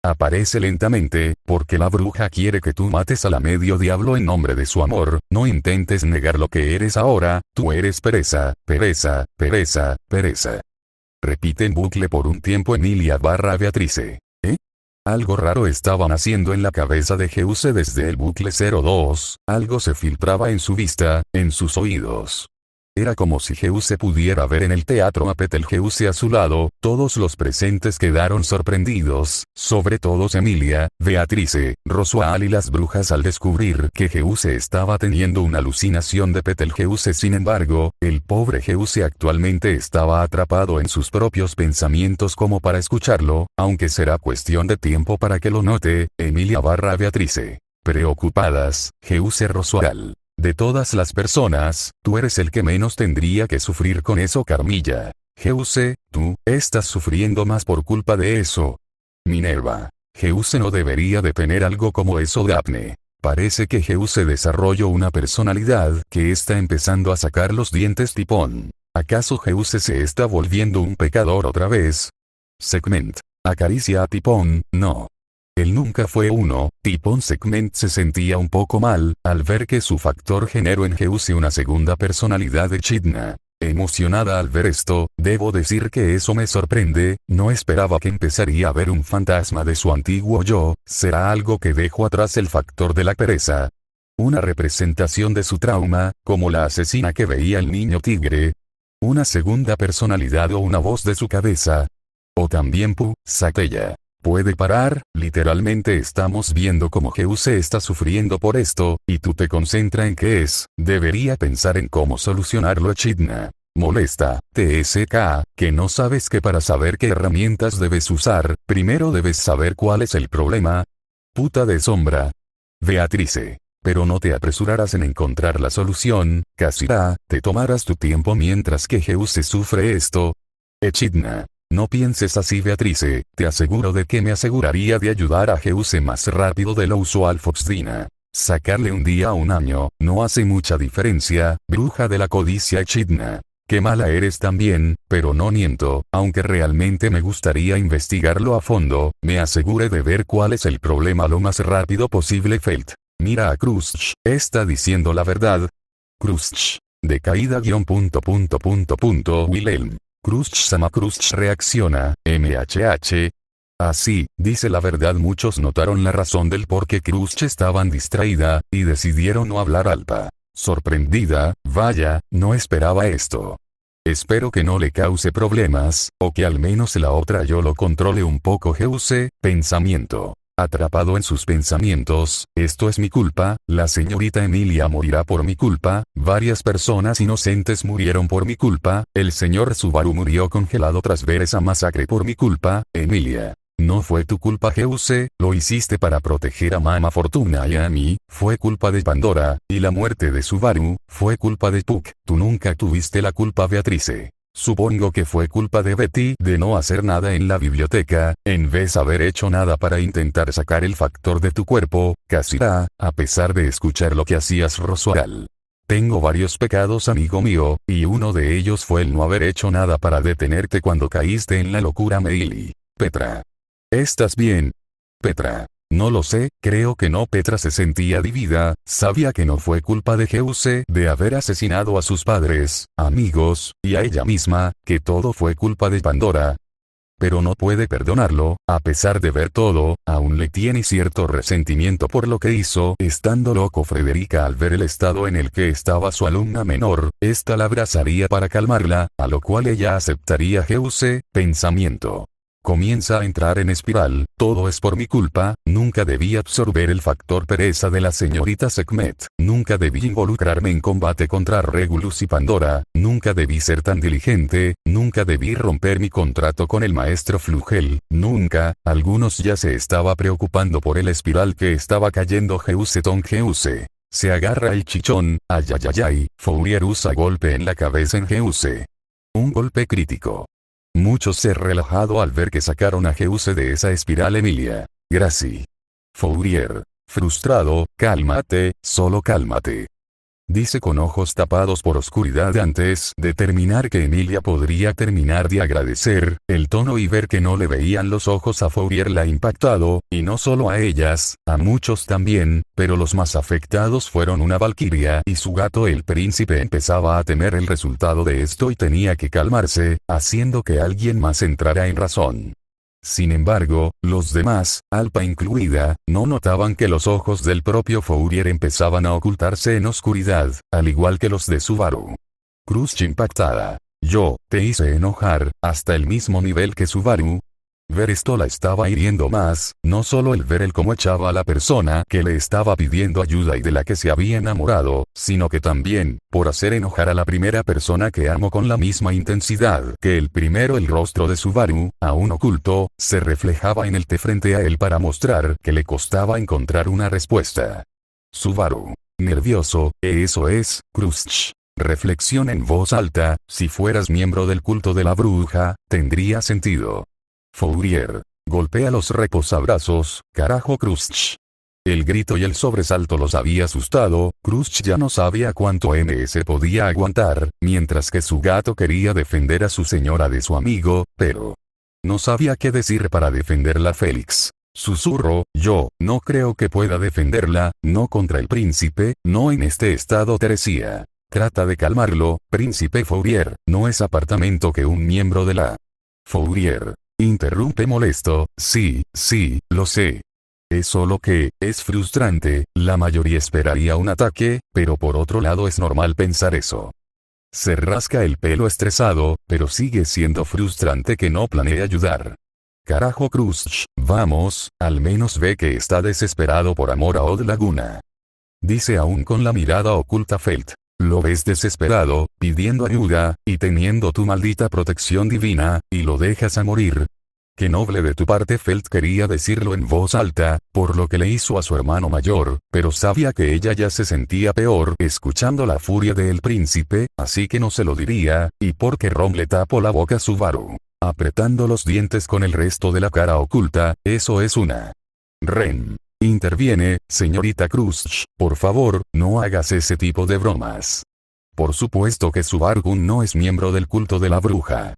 Aparece lentamente, porque la bruja quiere que tú mates a la medio diablo en nombre de su amor. No intentes negar lo que eres ahora, tú eres pereza, pereza, pereza, pereza. Repite en bucle por un tiempo Emilia/Beatrice. Algo raro estaba naciendo en la cabeza de Geuse desde el bucle 02, algo se filtraba en su vista, en sus oídos. Era como si Geuse pudiera ver en el teatro a Betelgeuse a su lado. Todos los presentes quedaron sorprendidos, sobre todo Emilia, Beatrice, Rosual y las brujas al descubrir que Geuse estaba teniendo una alucinación de Betelgeuse. Sin embargo, el pobre Geuse actualmente estaba atrapado en sus propios pensamientos como para escucharlo, aunque será cuestión de tiempo para que lo note. Emilia/Beatrice. Preocupadas, Geuse Rosual. De todas las personas, tú eres el que menos tendría que sufrir con eso. Carmilla. Geuse, tú, estás sufriendo más por culpa de eso. Minerva. Geuse no debería de tener algo como eso. Daphne. Parece que Geuse desarrolló una personalidad que está empezando a sacar los dientes. Tipón. ¿Acaso Geuse se está volviendo un pecador otra vez? Segment. Acaricia a Tipón. No. Él nunca fue uno. Tipón. Segment se sentía un poco mal, al ver que su factor generó en Geuse una segunda personalidad de Echidna. Emocionada al ver esto, debo decir que eso me sorprende, no esperaba que empezaría a ver un fantasma de su antiguo yo. ¿Será algo que dejó atrás el factor de la pereza? ¿Una representación de su trauma, como la asesina que veía el niño tigre? ¿Una segunda personalidad o una voz de su cabeza? ¿O también Satella? ¿Puede parar? Literalmente estamos viendo cómo Geuse está sufriendo por esto, y tú te concentras en qué es. Debería pensar en cómo solucionarlo. Echidna. Molesta. TSK, que no sabes que para saber qué herramientas debes usar, primero debes saber cuál es el problema. Puta de sombra. Beatrice. Pero no te apresurarás en encontrar la solución, Casira, te tomarás tu tiempo mientras que Geuse sufre esto. Echidna. No pienses así. Beatrice, te aseguro de que me aseguraría de ayudar a Geuse más rápido de lo usual. Foxdina. Sacarle un día a un año, no hace mucha diferencia, bruja de la codicia. Echidna. Qué mala eres también, pero no miento, aunque realmente me gustaría investigarlo a fondo, me aseguré de ver cuál es el problema lo más rápido posible. Felt. Mira a Crush, está diciendo la verdad. Crush. Decaída. Wilhelm. Crush-sama. Crush reacciona, MHH. Así, dice la verdad. Muchos notaron la razón del por qué Crush estaban distraída, y decidieron no hablar. Alpa. Sorprendida, vaya, no esperaba esto. Espero que no le cause problemas, o que al menos la otra yo lo controle un poco. Geuse, pensamiento. Atrapado en sus pensamientos, esto es mi culpa, la señorita Emilia morirá por mi culpa, varias personas inocentes murieron por mi culpa, el señor Subaru murió congelado tras ver esa masacre por mi culpa. Emilia. No fue tu culpa. Geuse, lo hiciste para proteger a Mama Fortuna y a mí, fue culpa de Pandora, y la muerte de Subaru, fue culpa de Puck, tú nunca tuviste la culpa. Beatrice. Supongo que fue culpa de Betty de no hacer nada en la biblioteca, en vez de haber hecho nada para intentar sacar el factor de tu cuerpo. Casira, a pesar de escuchar lo que hacías. Rosual. Tengo varios pecados, amigo mío, y uno de ellos fue el no haber hecho nada para detenerte cuando caíste en la locura. Meili. Petra. ¿Estás bien? Petra. No lo sé, creo que no. Petra se sentía dividida, sabía que no fue culpa de Geuse de haber asesinado a sus padres, amigos, y a ella misma, que todo fue culpa de Pandora. pero no puede perdonarlo. A pesar de ver todo, aún le tiene cierto resentimiento por lo que hizo. Estando loco Frederica al ver el estado en el que estaba su alumna menor, esta la abrazaría para calmarla, a lo cual ella aceptaría. Geuse, pensamiento. Comienza a entrar en espiral, todo es por mi culpa, nunca debí absorber el factor pereza de la señorita Sekhmet, nunca debí involucrarme en combate contra Regulus y Pandora, nunca debí ser tan diligente, nunca debí romper mi contrato con el maestro Flugel, nunca. Algunos ya se estaba preocupando por el espiral que estaba cayendo. Geuse. Se agarra el chichón, ayayayay, Fourier usa golpe en la cabeza en Geuse. Un golpe crítico. Muchos se relajado al ver que sacaron a Geuse de esa espiral. Emilia. Gracie. Fourier. Frustrado, cálmate, solo cálmate. Dice con ojos tapados por oscuridad antes de terminar que Emilia podría terminar de agradecer, el tono y ver que no le veían los ojos a Fourier la ha impactado, y no solo a ellas, a muchos también, pero los más afectados fueron una valquiria y su gato el príncipe. Empezaba a temer el resultado de esto y tenía que calmarse, haciendo que alguien más entrara en razón. Sin embargo, los demás, Alpa incluida, no notaban que los ojos del propio Fourier empezaban a ocultarse en oscuridad, al igual que los de Subaru. Cruz impactada. Yo, te hice enojar, hasta el mismo nivel que Subaru. Ver esto la estaba hiriendo más, no solo el ver el cómo echaba a la persona que le estaba pidiendo ayuda y de la que se había enamorado, sino que también, por hacer enojar a la primera persona que amó con la misma intensidad que el primero. El rostro de Subaru, aún oculto, se reflejaba en el té frente a él para mostrar que le costaba encontrar una respuesta. Subaru. Nervioso, eso es, Cruz. Reflexión en voz alta, si fueras miembro del culto de la bruja, tendría sentido. Fourier. Golpea los reposabrazos, carajo Cruz. El grito y el sobresalto los había asustado. Cruz ya no sabía cuánto ms podía aguantar, mientras que su gato quería defender a su señora de su amigo, pero no sabía qué decir para defenderla. Félix. Susurró, yo, no creo que pueda defenderla, no contra el príncipe, no en este estado. Teresía. Trata de calmarlo, príncipe Fourier, no es apartamento que un miembro de la... Fourier. Interrumpe molesto, sí, lo sé. Es solo que, es frustrante, la mayoría esperaría un ataque, pero por otro lado es normal pensar eso. Se rasca el pelo estresado, pero sigue siendo frustrante que no planee ayudar. Carajo Cruz, vamos, al menos ve que está desesperado por amor a Odd Laguna. Dice aún con la mirada oculta Felt. Lo ves desesperado, pidiendo ayuda, y teniendo tu maldita protección divina, y lo dejas a morir. Qué noble de tu parte. Felt quería decirlo en voz alta, por lo que le hizo a su hermano mayor, pero sabía que ella ya se sentía peor escuchando la furia del príncipe, así que no se lo diría, y porque Rom le tapó la boca a Subaru, apretando los dientes con el resto de la cara oculta. Eso es una... Ren. Interviene, señorita Cruz, por favor, no hagas ese tipo de bromas. Por supuesto que Subaru no es miembro del culto de la bruja.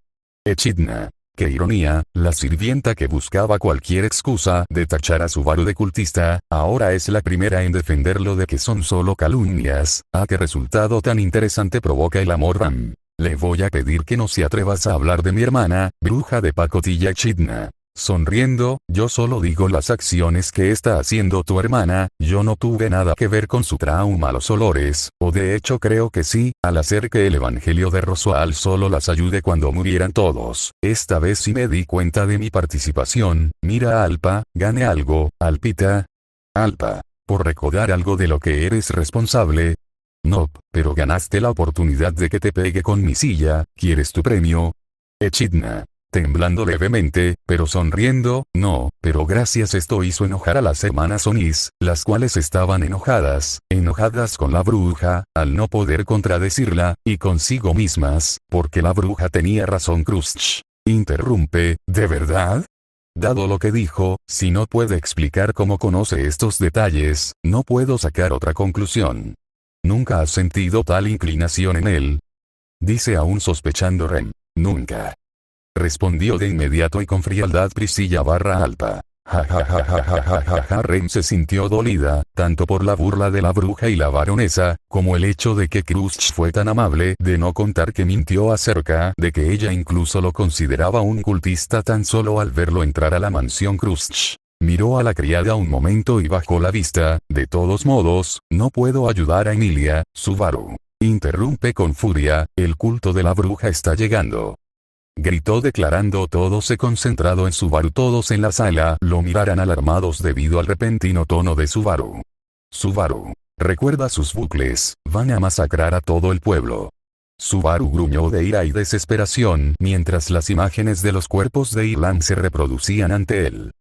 Echidna. Qué ironía, la sirvienta que buscaba cualquier excusa de tachar a Subaru de cultista, ahora es la primera en defenderlo de que son solo calumnias. ¿A qué resultado tan interesante provoca el amor Ram? Le voy a pedir que no se atrevas a hablar de mi hermana, bruja de pacotilla. Echidna. Sonriendo, yo solo digo las acciones que está haciendo tu hermana, yo no tuve nada que ver con su trauma a los olores, o de hecho creo que sí, al hacer que el evangelio de Roswell solo las ayude cuando murieran todos. Esta vez sí me di cuenta de mi participación. Mira Alpa, gane algo, Alpita. Alpa, por recordar algo de lo que eres responsable. No, pero ganaste la oportunidad de que te pegue con mi silla, ¿quieres tu premio? Echidna. Temblando levemente, pero sonriendo, no, pero gracias. Esto hizo enojar a las hermanas Onis, las cuales estaban enojadas con la bruja, al no poder contradecirla, y consigo mismas, porque la bruja tenía razón. Cruz. Interrumpe, ¿de verdad? Dado lo que dijo, si no puede explicar cómo conoce estos detalles, no puedo sacar otra conclusión. ¿Nunca has sentido tal inclinación en él? Dice aún sospechando Ren. Nunca. Respondió de inmediato y con frialdad Priscilla / Alpa. Ja ja ja ja ja ja ja ja. Ren se sintió dolida, tanto por la burla de la bruja y la baronesa, como el hecho de que Crush fue tan amable, de no contar que mintió acerca de que ella incluso lo consideraba un cultista tan solo al verlo entrar a la mansión Crush. Miró a la criada un momento y bajó la vista. De todos modos, no puedo ayudar a Emilia, Subaru. Interrumpe con furia, el culto de la bruja está llegando. Gritó declarando todo concentrado en Subaru. Todos en la sala lo miraran alarmados debido al repentino tono de Subaru. Subaru. Recuerda sus bucles, van a masacrar a todo el pueblo. Subaru gruñó de ira y desesperación mientras las imágenes de los cuerpos de Ilan se reproducían ante él.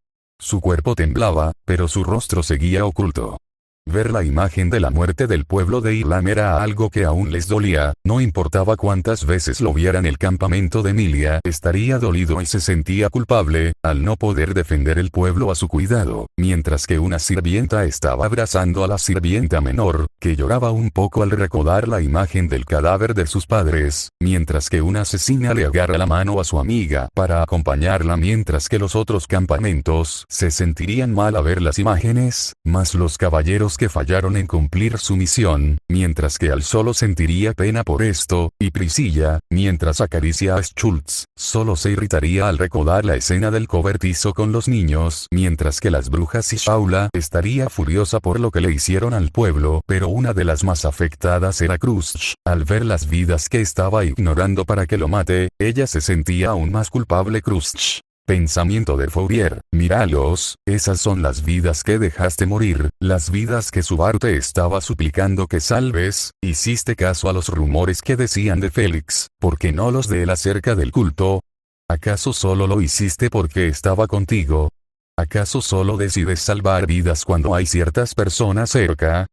Su cuerpo temblaba, pero su rostro seguía oculto. Ver la imagen de la muerte del pueblo de Ilan era algo que aún les dolía, no importaba cuántas veces lo vieran. El campamento de Emilia estaría dolido y se sentía culpable, al no poder defender el pueblo a su cuidado, mientras que una sirvienta estaba abrazando a la sirvienta menor, que lloraba un poco al recordar la imagen del cadáver de sus padres, mientras que una asesina le agarra la mano a su amiga para acompañarla, mientras que los otros campamentos se sentirían mal a ver las imágenes, más los caballeros que fallaron en cumplir su misión, mientras que Al solo sentiría pena por esto, y Priscilla, mientras acaricia a Schultz, solo se irritaría al recordar la escena del cobertizo con los niños, mientras que las brujas y Shaula estaría furiosa por lo que le hicieron al pueblo, pero una de las más afectadas era Crush. Al ver las vidas que estaba ignorando para que lo mate, ella se sentía aún más culpable. Crush. Pensamiento de Fourier, míralos, esas son las vidas que dejaste morir, las vidas que Subaru te estaba suplicando que salves. ¿Hiciste caso a los rumores que decían de Félix, porque no los de él acerca del culto? ¿Acaso solo lo hiciste porque estaba contigo? ¿Acaso solo decides salvar vidas cuando hay ciertas personas cerca?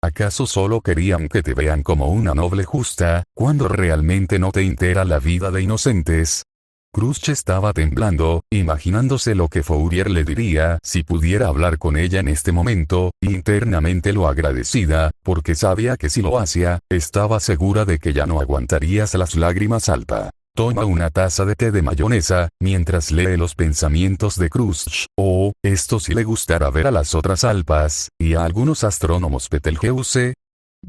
¿Acaso solo querían que te vean como una noble justa, cuando realmente no te entera la vida de inocentes? Crush estaba temblando, imaginándose lo que Fourier le diría si pudiera hablar con ella en este momento, internamente lo agradecida, porque sabía que si lo hacía, estaba segura de que ya no aguantarías las lágrimas. Alpa. Toma una taza de té de mayonesa, mientras lee los pensamientos de Crush. Oh, esto sí le gustará ver a las otras alpas, y a algunos astrónomos Betelgeuse.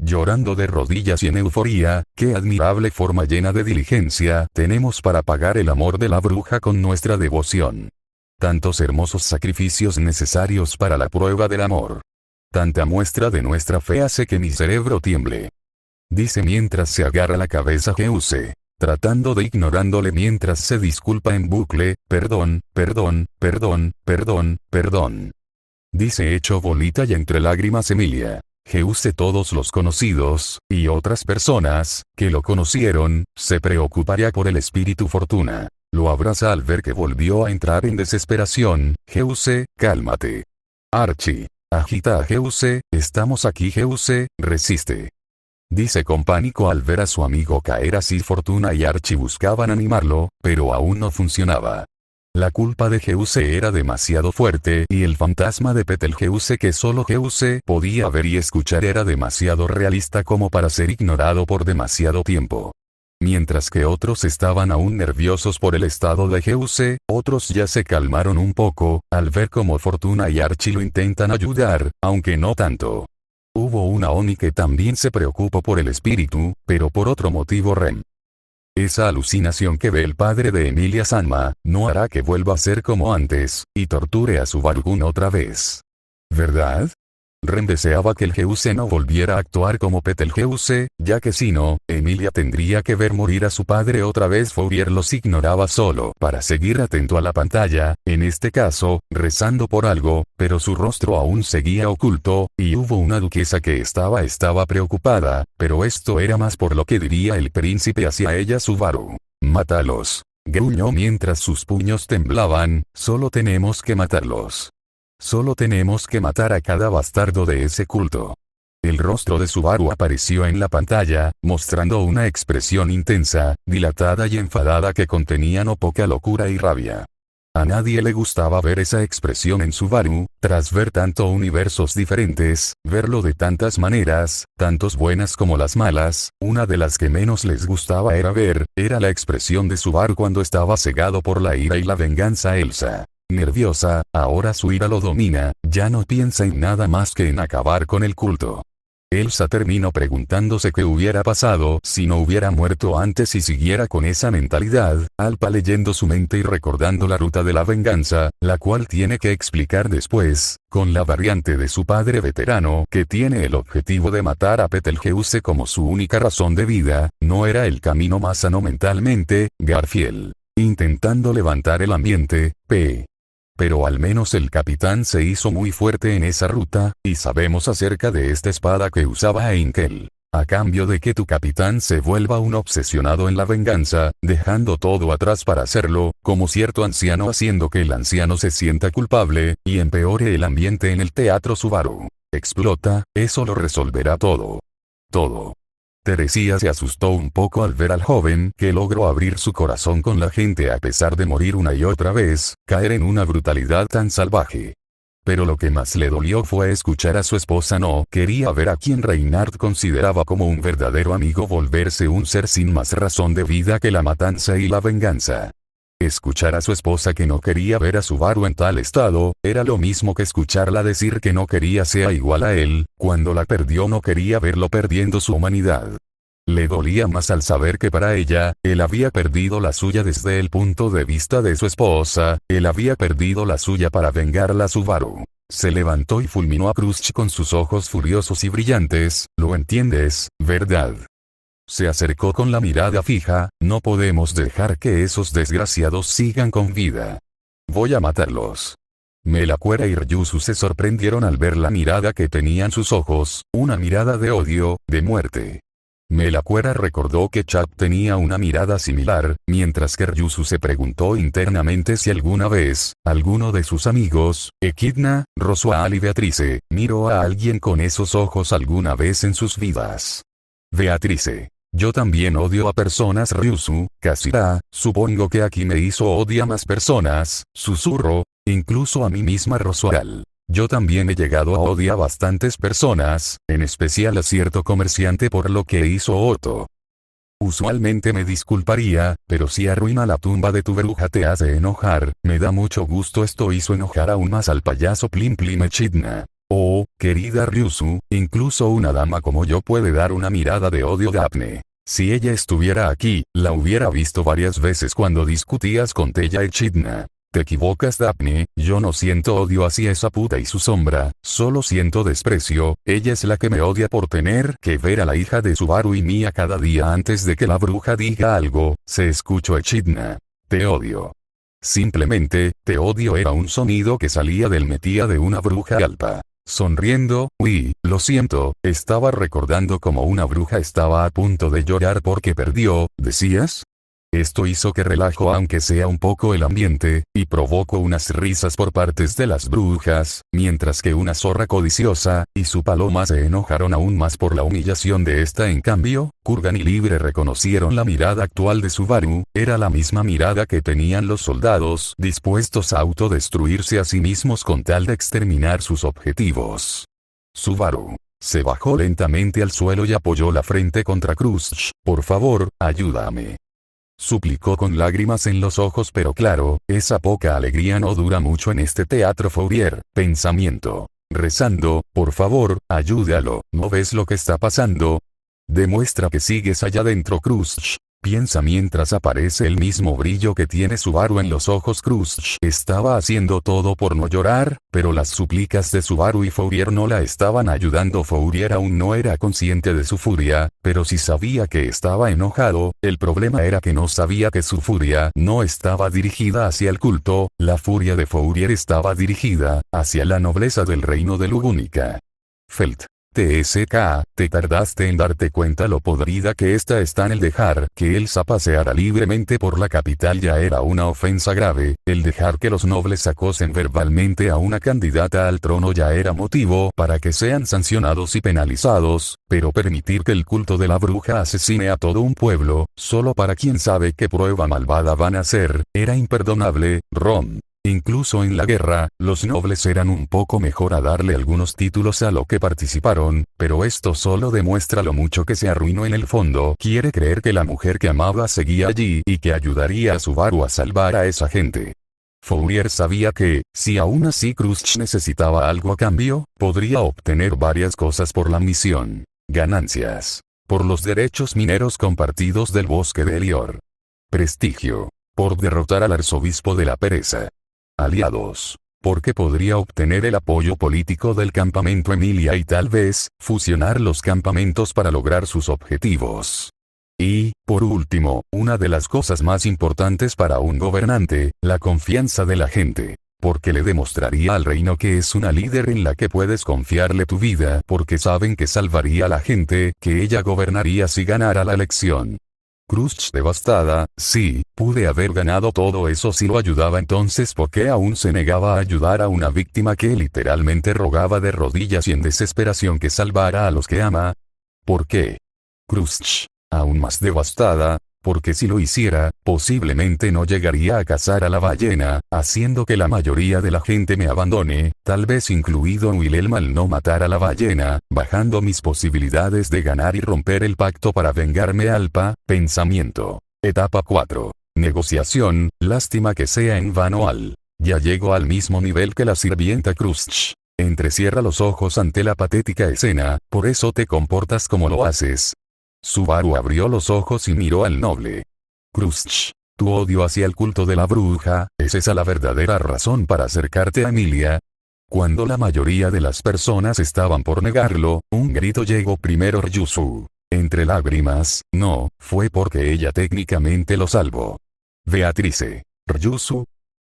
Llorando de rodillas y en euforía, qué admirable forma llena de diligencia tenemos para pagar el amor de la bruja con nuestra devoción. Tantos hermosos sacrificios necesarios para la prueba del amor. Tanta muestra de nuestra fe hace que mi cerebro tiemble. Dice mientras se agarra la cabeza Geuse, tratando de ignorándole mientras se disculpa en bucle, perdón, perdón, perdón, perdón, perdón. Dice hecho bolita y entre lágrimas Emilia. Geuse todos los conocidos, y otras personas, que lo conocieron, se preocuparía por el espíritu Fortuna. Lo abraza al ver que volvió a entrar en desesperación. Geuse, cálmate. Archie. Agita a Geuse, estamos aquí. Geuse, resiste. Dice con pánico al ver a su amigo caer así. Fortuna y Archie buscaban animarlo, pero aún no funcionaba. La culpa de Geuse era demasiado fuerte y el fantasma de Betelgeuse que solo Geuse podía ver y escuchar era demasiado realista como para ser ignorado por demasiado tiempo. Mientras que otros estaban aún nerviosos por el estado de Geuse, otros ya se calmaron un poco, al ver cómo Fortuna y Archie lo intentan ayudar, aunque no tanto. Hubo una Oni que también se preocupó por el espíritu, pero por otro motivo. Rem. Esa alucinación que ve el padre de Emilia Sanma, no hará que vuelva a ser como antes, y torture a Subaru-kun otra vez. ¿Verdad? Ren deseaba que el Geuse no volviera a actuar como Betelgeuse, ya que si no, Emilia tendría que ver morir a su padre otra vez. Fourier los ignoraba solo para seguir atento a la pantalla, en este caso, rezando por algo, pero su rostro aún seguía oculto, y hubo una duquesa que estaba preocupada, pero esto era más por lo que diría el príncipe hacia ella. Subaru. Mátalos. Gruñó mientras sus puños temblaban, solo tenemos que matarlos. Solo tenemos que matar a cada bastardo de ese culto. El rostro de Subaru apareció en la pantalla, mostrando una expresión intensa, dilatada y enfadada que contenía no poca locura y rabia. A nadie le gustaba ver esa expresión en Subaru, tras ver tanto universos diferentes, verlo de tantas maneras, tantos buenas como las malas. Una de las que menos les gustaba era la expresión de Subaru cuando estaba cegado por la ira y la venganza. Elsa. Nerviosa, ahora su ira lo domina, ya no piensa en nada más que en acabar con el culto. Elsa terminó preguntándose qué hubiera pasado si no hubiera muerto antes y siguiera con esa mentalidad, Alpa leyendo su mente y recordando la ruta de la venganza, la cual tiene que explicar después, con la variante de su padre veterano que tiene el objetivo de matar a Betelgeuse como su única razón de vida, no era el camino más sano mentalmente, Garfield. Intentando levantar el ambiente, Pero al menos el capitán se hizo muy fuerte en esa ruta, y sabemos acerca de esta espada que usaba Heinkel. A cambio de que tu capitán se vuelva un obsesionado en la venganza, dejando todo atrás para hacerlo, como cierto anciano haciendo que el anciano se sienta culpable, y empeore el ambiente en el teatro Subaru. Explota, eso lo resolverá todo. Todo. Teresía se asustó un poco al ver al joven que logró abrir su corazón con la gente a pesar de morir una y otra vez, caer en una brutalidad tan salvaje. Pero lo que más le dolió fue escuchar a su esposa no quería ver a quien Reinhard consideraba como un verdadero amigo volverse un ser sin más razón de vida que la matanza y la venganza. Escuchar a su esposa que no quería ver a Subaru en tal estado, era lo mismo que escucharla decir que no quería sea igual a él, cuando la perdió no quería verlo perdiendo su humanidad. Le dolía más al saber que para ella, él había perdido la suya desde el punto de vista de su esposa, él había perdido la suya para vengarla a Subaru. Se levantó y fulminó a Khrushchev con sus ojos furiosos y brillantes, ¿lo entiendes, verdad? Se acercó con la mirada fija, no podemos dejar que esos desgraciados sigan con vida. Voy a matarlos. Melacuera y Ryusu se sorprendieron al ver la mirada que tenían sus ojos, una mirada de odio, de muerte. Melacuera recordó que Chap tenía una mirada similar, mientras que Ryusu se preguntó internamente si alguna vez, alguno de sus amigos, Echidna, Roswaal y Beatrice, miró a alguien con esos ojos alguna vez en sus vidas. Beatrice. Yo también odio a personas Ryusu, Kashira, supongo que aquí me hizo odia a más personas, susurro, incluso a mí misma Roswaal. Yo también he llegado a odiar a bastantes personas, en especial a cierto comerciante por lo que hizo Otto. Usualmente me disculparía, pero si arruina la tumba de tu bruja te hace enojar, me da mucho gusto esto hizo enojar aún más al payaso Plim Plim Echidna. Oh, querida Ryusu, incluso una dama como yo puede dar una mirada de odio a Daphne. Si ella estuviera aquí, la hubiera visto varias veces cuando discutías con Teya Echidna. Te equivocas Daphne, yo no siento odio hacia esa puta y su sombra, solo siento desprecio, ella es la que me odia por tener que ver a la hija de Subaru y Mia cada día antes de que la bruja diga algo, se escuchó Echidna. Te odio. Simplemente, te odio era un sonido que salía del metía de una bruja alpa. Sonriendo, uy, lo siento, estaba recordando como una bruja estaba a punto de llorar porque perdió, ¿decías? Esto hizo que relajó aunque sea un poco el ambiente, y provocó unas risas por partes de las brujas, mientras que una zorra codiciosa, y su paloma se enojaron aún más por la humillación de esta en cambio, Kurgan y Libre reconocieron la mirada actual de Subaru, era la misma mirada que tenían los soldados dispuestos a autodestruirse a sí mismos con tal de exterminar sus objetivos. Subaru se bajó lentamente al suelo y apoyó la frente contra Khrushchev, por favor, ayúdame. Suplicó con lágrimas en los ojos pero claro, esa poca alegría no dura mucho en este teatro Fourier, pensamiento. Rezando, por favor, ayúdalo, ¿no ves lo que está pasando? Demuestra que sigues allá dentro Khrushchev. Piensa mientras aparece el mismo brillo que tiene Subaru en los ojos Khrushchev. Estaba haciendo todo por no llorar, pero las súplicas de Subaru y Fourier no la estaban ayudando. Fourier aún no era consciente de su furia, pero sí sabía que estaba enojado, el problema era que no sabía que su furia no estaba dirigida hacia el culto, la furia de Fourier estaba dirigida hacia la nobleza del reino de Lugúnica. Felt. TSK, te tardaste en darte cuenta lo podrida que esta está en el dejar que Elsa paseara libremente por la capital ya era una ofensa grave, el dejar que los nobles acosen verbalmente a una candidata al trono ya era motivo para que sean sancionados y penalizados, pero permitir que el culto de la bruja asesine a todo un pueblo, solo para quien sabe qué prueba malvada van a hacer, era imperdonable, Ron. Incluso en la guerra, los nobles eran un poco mejor a darle algunos títulos a lo que participaron, pero esto solo demuestra lo mucho que se arruinó en el fondo. Quiere creer que la mujer que amaba seguía allí y que ayudaría a Subaru a salvar a esa gente. Fourier sabía que, si aún así Khrushchev necesitaba algo a cambio, podría obtener varias cosas por la misión. Ganancias. Por los derechos mineros compartidos del bosque de Elior. Prestigio. Por derrotar al arzobispo de la pereza. Aliados. Porque podría obtener el apoyo político del campamento Emilia y tal vez, fusionar los campamentos para lograr sus objetivos. Y, por último, una de las cosas más importantes para un gobernante, la confianza de la gente. Porque le demostraría al reino que es una líder en la que puedes confiarle tu vida porque saben que salvaría a la gente, que ella gobernaría si ganara la elección. Khrushchev devastada, sí, pude haber ganado todo eso si lo ayudaba entonces ¿por qué aún se negaba a ayudar a una víctima que literalmente rogaba de rodillas y en desesperación que salvara a los que ama? ¿Por qué? Khrushchev, aún más devastada, porque si lo hiciera, posiblemente no llegaría a cazar a la ballena, haciendo que la mayoría de la gente me abandone, tal vez incluido Wilhelm al no matar a la ballena, bajando mis posibilidades de ganar y romper el pacto para vengarme Alpa, pensamiento. Etapa 4. Negociación, lástima que sea en vano ya llego al mismo nivel que la sirvienta Khrushchev. Entrecierra los ojos ante la patética escena, por eso te comportas como lo haces. Subaru abrió los ojos y miró al noble. Khrushchev, tu odio hacia el culto de la bruja, ¿es esa la verdadera razón para acercarte a Emilia? Cuando la mayoría de las personas estaban por negarlo, un grito llegó primero Ryusu. Entre lágrimas, no, fue porque ella técnicamente lo salvó. Beatrice. Ryusu.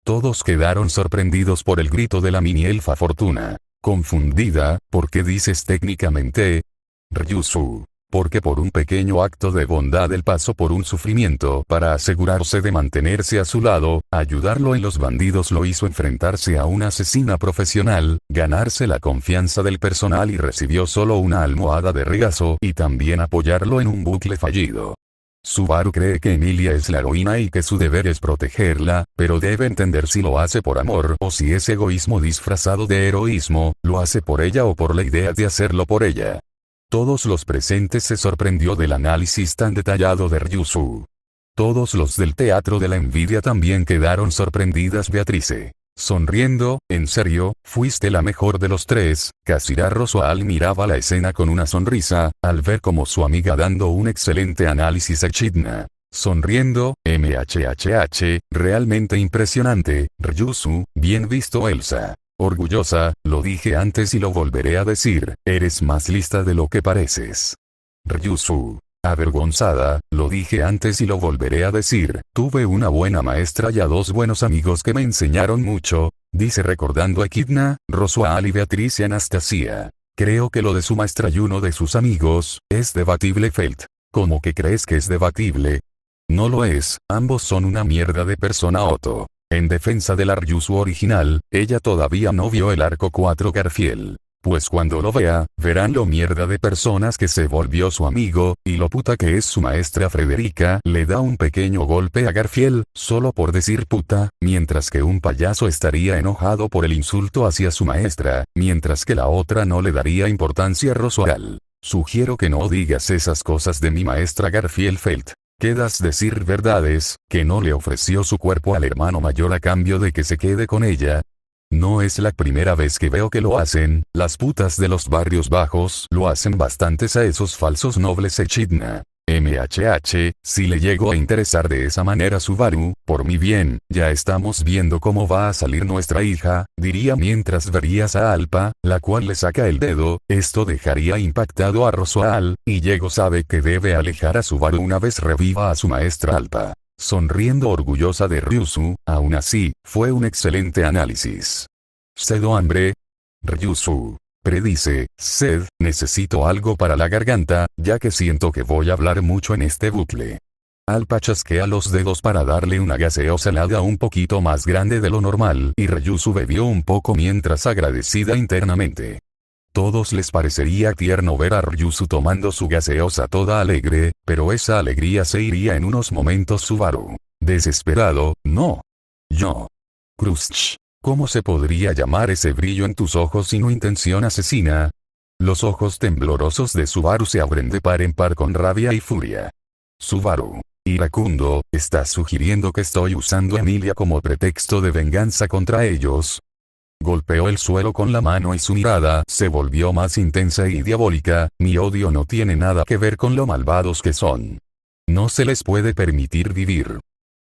Todos quedaron sorprendidos por el grito de la mini elfa Fortuna. Confundida, ¿por qué dices técnicamente? Ryusu. Porque por un pequeño acto de bondad él pasó por un sufrimiento para asegurarse de mantenerse a su lado, ayudarlo en los bandidos lo hizo enfrentarse a una asesina profesional, ganarse la confianza del personal y recibió solo una almohada de regazo y también apoyarlo en un bucle fallido. Subaru cree que Emilia es la heroína y que su deber es protegerla, pero debe entender si lo hace por amor o si es egoísmo disfrazado de heroísmo, lo hace por ella o por la idea de hacerlo por ella. Todos los presentes se sorprendió del análisis tan detallado de Ryusu. Todos los del teatro de la envidia también quedaron sorprendidas. Beatrice. Sonriendo, en serio, fuiste la mejor de los tres. Kasira Roswell miraba la escena con una sonrisa, al ver como su amiga dando un excelente análisis a Echidna. Sonriendo, mhhh, realmente impresionante, Ryusu, bien visto Elsa. Orgullosa, lo dije antes y lo volveré a decir, eres más lista de lo que pareces. Ryusu. Avergonzada, lo dije antes y lo volveré a decir, tuve una buena maestra y a dos buenos amigos que me enseñaron mucho, dice recordando a Echidna, Roswell y Beatriz y Anastasia. Creo que lo de su maestra y uno de sus amigos, es debatible. Felt. ¿Cómo que crees que es debatible? No lo es, ambos son una mierda de persona. Otto. En defensa de la Ryusu original, ella todavía no vio el arco 4 Garfield. Pues cuando lo vea, verán lo mierda de personas que se volvió su amigo, y lo puta que es su maestra Frederica. Le da un pequeño golpe a Garfield, solo por decir puta, mientras que un payaso estaría enojado por el insulto hacia su maestra, mientras que la otra no le daría importancia a Roswell. Sugiero que no digas esas cosas de mi maestra Garfield. Felt. Quedas decir verdades, que no le ofreció su cuerpo al hermano mayor a cambio de que se quede con ella. No es la primera vez que veo que lo hacen, las putas de los barrios bajos lo hacen bastantes a esos falsos nobles. Echidna. MHH, si le llego a interesar de esa manera Subaru, por mi bien, ya estamos viendo cómo va a salir nuestra hija, diría mientras verías a Alpa, la cual le saca el dedo, esto dejaría impactado a Roswell, y Diego sabe que debe alejar a Subaru una vez reviva a su maestra Alpa. Sonriendo orgullosa de Ryusu, aún así, fue un excelente análisis. ¿Cedo hambre? Ryusu. Predice, sed, necesito algo para la garganta, ya que siento que voy a hablar mucho en este bucle. Alpa chasquea los dedos para darle una gaseosa helada un poquito más grande de lo normal y Ryusu bebió un poco mientras agradecida internamente. Todos les parecería tierno ver a Ryusu tomando su gaseosa toda alegre, pero esa alegría se iría en unos momentos. Subaru. Desesperado, no. Yo. Khrushchev. ¿Cómo se podría llamar ese brillo en tus ojos sino intención asesina? Los ojos temblorosos de Subaru se abren de par en par con rabia y furia. Subaru. Iracundo, ¿estás sugiriendo que estoy usando a Emilia como pretexto de venganza contra ellos? Golpeó el suelo con la mano y su mirada se volvió más intensa y diabólica. Mi odio no tiene nada que ver con lo malvados que son. No se les puede permitir vivir.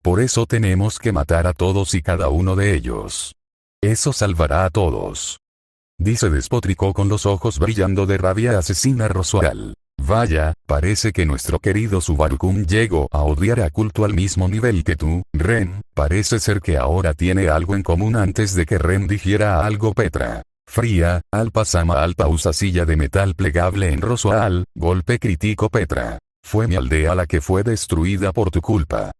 Por eso tenemos que matar a todos y cada uno de ellos. Eso salvará a todos. Dice despotricó con los ojos brillando de rabia asesina Roswell. Vaya, parece que nuestro querido Subaru-kun llegó a odiar a Culto al mismo nivel que tú, Ren. Parece ser que ahora tiene algo en común. Antes de que Ren dijera algo, Petra Fría, Alpa-sama Alpa usa silla de metal plegable en Roswell. Golpe crítico. Petra. Fue mi aldea la que fue destruida por tu culpa.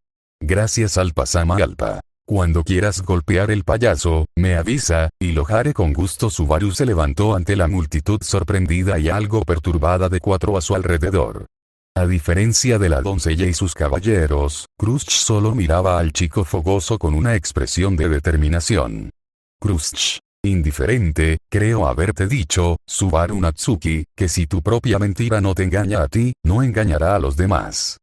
Gracias Alpa-sama Alpa. Cuando quieras golpear el payaso, me avisa, y lo haré con gusto. Subaru se levantó ante la multitud sorprendida y algo perturbada de cuatro a su alrededor. A diferencia de la doncella y sus caballeros, Krushch solo miraba al chico fogoso con una expresión de determinación. Krushch. Indiferente, creo haberte dicho, Subaru Natsuki, que si tu propia mentira no te engaña a ti, no engañará a los demás.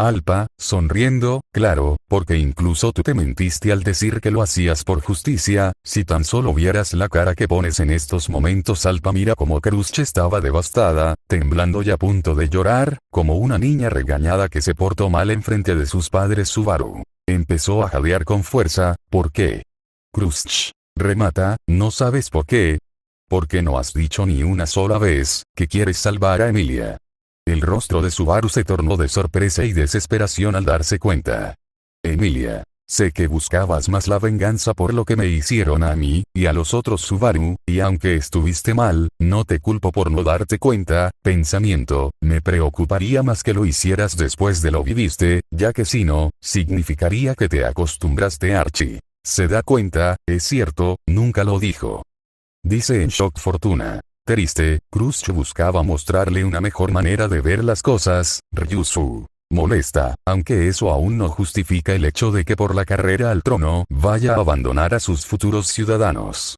Alpa, sonriendo, claro, porque incluso tú te mentiste al decir que lo hacías por justicia. Si tan solo vieras la cara que pones en estos momentos. Alpa mira como Krushch estaba devastada, temblando y a punto de llorar, como una niña regañada que se portó mal en frente de sus padres. Subaru empezó a jadear con fuerza. ¿Por qué? Krushch. Remata, ¿no sabes por qué? Porque no has dicho ni una sola vez que quieres salvar a Emilia. El rostro de Subaru se tornó de sorpresa y desesperación al darse cuenta. Emilia. Sé que buscabas más la venganza por lo que me hicieron a mí, y a los otros Subaru, y aunque estuviste mal, no te culpo por no darte cuenta. Pensamiento, me preocuparía más que lo hicieras después de lo viviste, ya que si no, significaría que te acostumbraste Archie. Se da cuenta, es cierto, nunca lo dijo. Dice en shock Fortuna. Triste, Krushch buscaba mostrarle una mejor manera de ver las cosas. Ryusu. Molesta, aunque eso aún no justifica el hecho de que por la carrera al trono vaya a abandonar a sus futuros ciudadanos.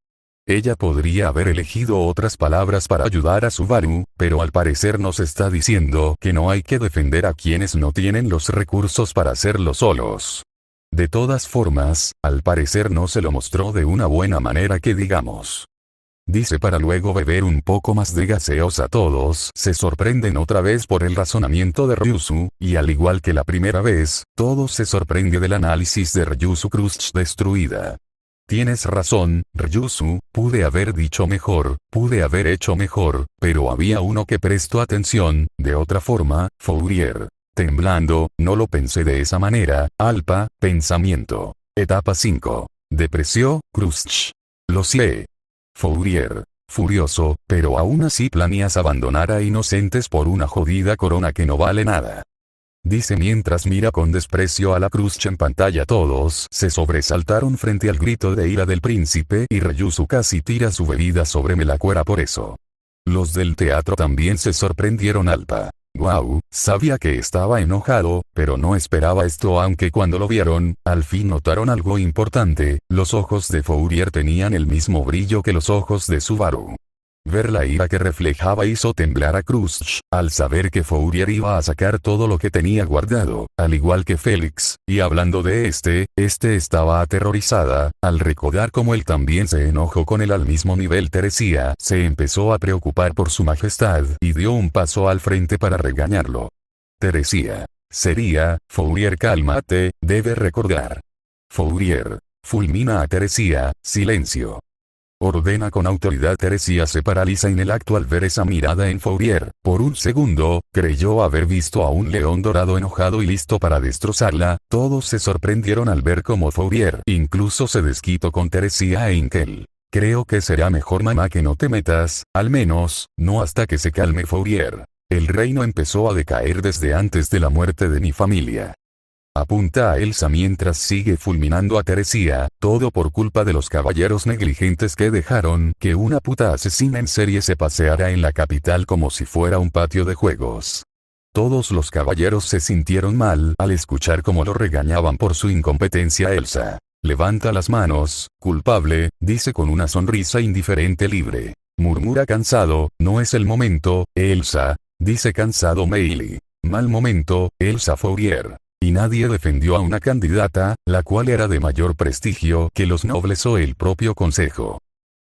Ella podría haber elegido otras palabras para ayudar a Subaru, pero al parecer nos está diciendo que no hay que defender a quienes no tienen los recursos para hacerlo solos. De todas formas, al parecer no se lo mostró de una buena manera que digamos. Dice para luego beber un poco más de gaseosa. Todos se sorprenden otra vez por el razonamiento de Ryusu, y al igual que la primera vez, todos se sorprende del análisis de Ryusu. Krushch destruida. Tienes razón, Ryusu, pude haber dicho mejor, pude haber hecho mejor, pero había uno que prestó atención. De otra forma, Fourier. Temblando, no lo pensé de esa manera. Alpa, pensamiento. Etapa 5. Depresión, Krushch. Lo sé. Fourier. Furioso, pero aún así planeas abandonar a inocentes por una jodida corona que no vale nada. Dice mientras mira con desprecio a la Krushch en pantalla. Todos se sobresaltaron frente al grito de ira del príncipe y Ryusu casi tira su bebida sobre Melacuera por eso. Los del teatro también se sorprendieron. Alpa. Wow, sabía que estaba enojado, pero no esperaba esto. Aunque cuando lo vieron, al fin notaron algo importante. Los ojos de Fourier tenían el mismo brillo que los ojos de Subaru. Ver la ira que reflejaba hizo temblar a Krushch, al saber que Fourier iba a sacar todo lo que tenía guardado, al igual que Félix, y hablando de este estaba aterrorizada, al recordar cómo él también se enojó con él al mismo nivel. Teresia se empezó a preocupar por su majestad y dio un paso al frente para regañarlo. Teresia. Sería, Fourier cálmate, debe recordar. Fourier. Fulmina a Teresia, silencio. Ordena con autoridad. Teresia se paraliza en el acto al ver esa mirada en Fourier. Por un segundo, creyó haber visto a un león dorado enojado y listo para destrozarla. Todos se sorprendieron al ver cómo Fourier incluso se desquitó con Teresia e Inkel. Creo que será mejor, mamá, que no te metas, al menos, no hasta que se calme Fourier. El reino empezó a decaer desde antes de la muerte de mi familia. Apunta a Elsa mientras sigue fulminando a Teresia, todo por culpa de los caballeros negligentes que dejaron que una puta asesina en serie se paseara en la capital como si fuera un patio de juegos. Todos los caballeros se sintieron mal al escuchar cómo lo regañaban por su incompetencia. Elsa levanta las manos, culpable, dice con una sonrisa indiferente. Libre. Murmura cansado, no es el momento, Elsa, dice cansado Meili. Mal momento, Elsa. Fourier. Y nadie defendió a una candidata, la cual era de mayor prestigio que los nobles o el propio consejo.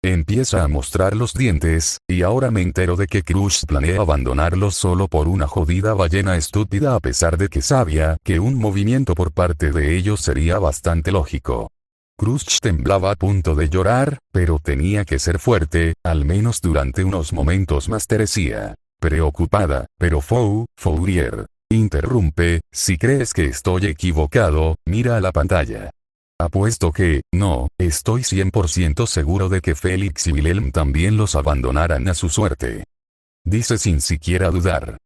Empieza a mostrar los dientes, y ahora me entero de que Crush planea abandonarlos solo por una jodida ballena estúpida, a pesar de que sabía que un movimiento por parte de ellos sería bastante lógico. Crush temblaba a punto de llorar, pero tenía que ser fuerte, al menos durante unos momentos más. Teresía, preocupada, pero Fourier, interrumpe: si crees que estoy equivocado, mira a la pantalla. Apuesto que, no, estoy 100% seguro de que Félix y Wilhelm también los abandonaran a su suerte. Dice sin siquiera dudar.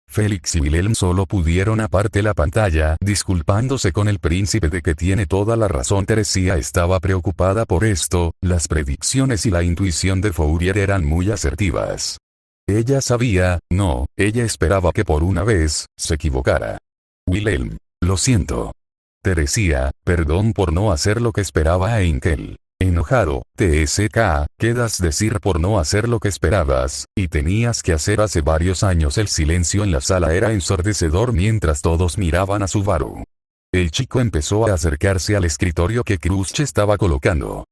Félix y Wilhelm solo pudieron aparte la pantalla, disculpándose con el príncipe de que tiene toda la razón. Teresía estaba preocupada por esto, las predicciones y la intuición de Fourier eran muy asertivas. Ella sabía, no, ella esperaba que por una vez, se equivocara. Wilhelm, lo siento. Teresía, perdón por no hacer lo que esperaba. Heinkel, enojado, TSK, quedas decir por no hacer lo que esperabas, y tenías que hacer hace varios años. El silencio en la sala era ensordecedor mientras todos miraban a Subaru. El chico empezó a acercarse al escritorio que Crush estaba colocando.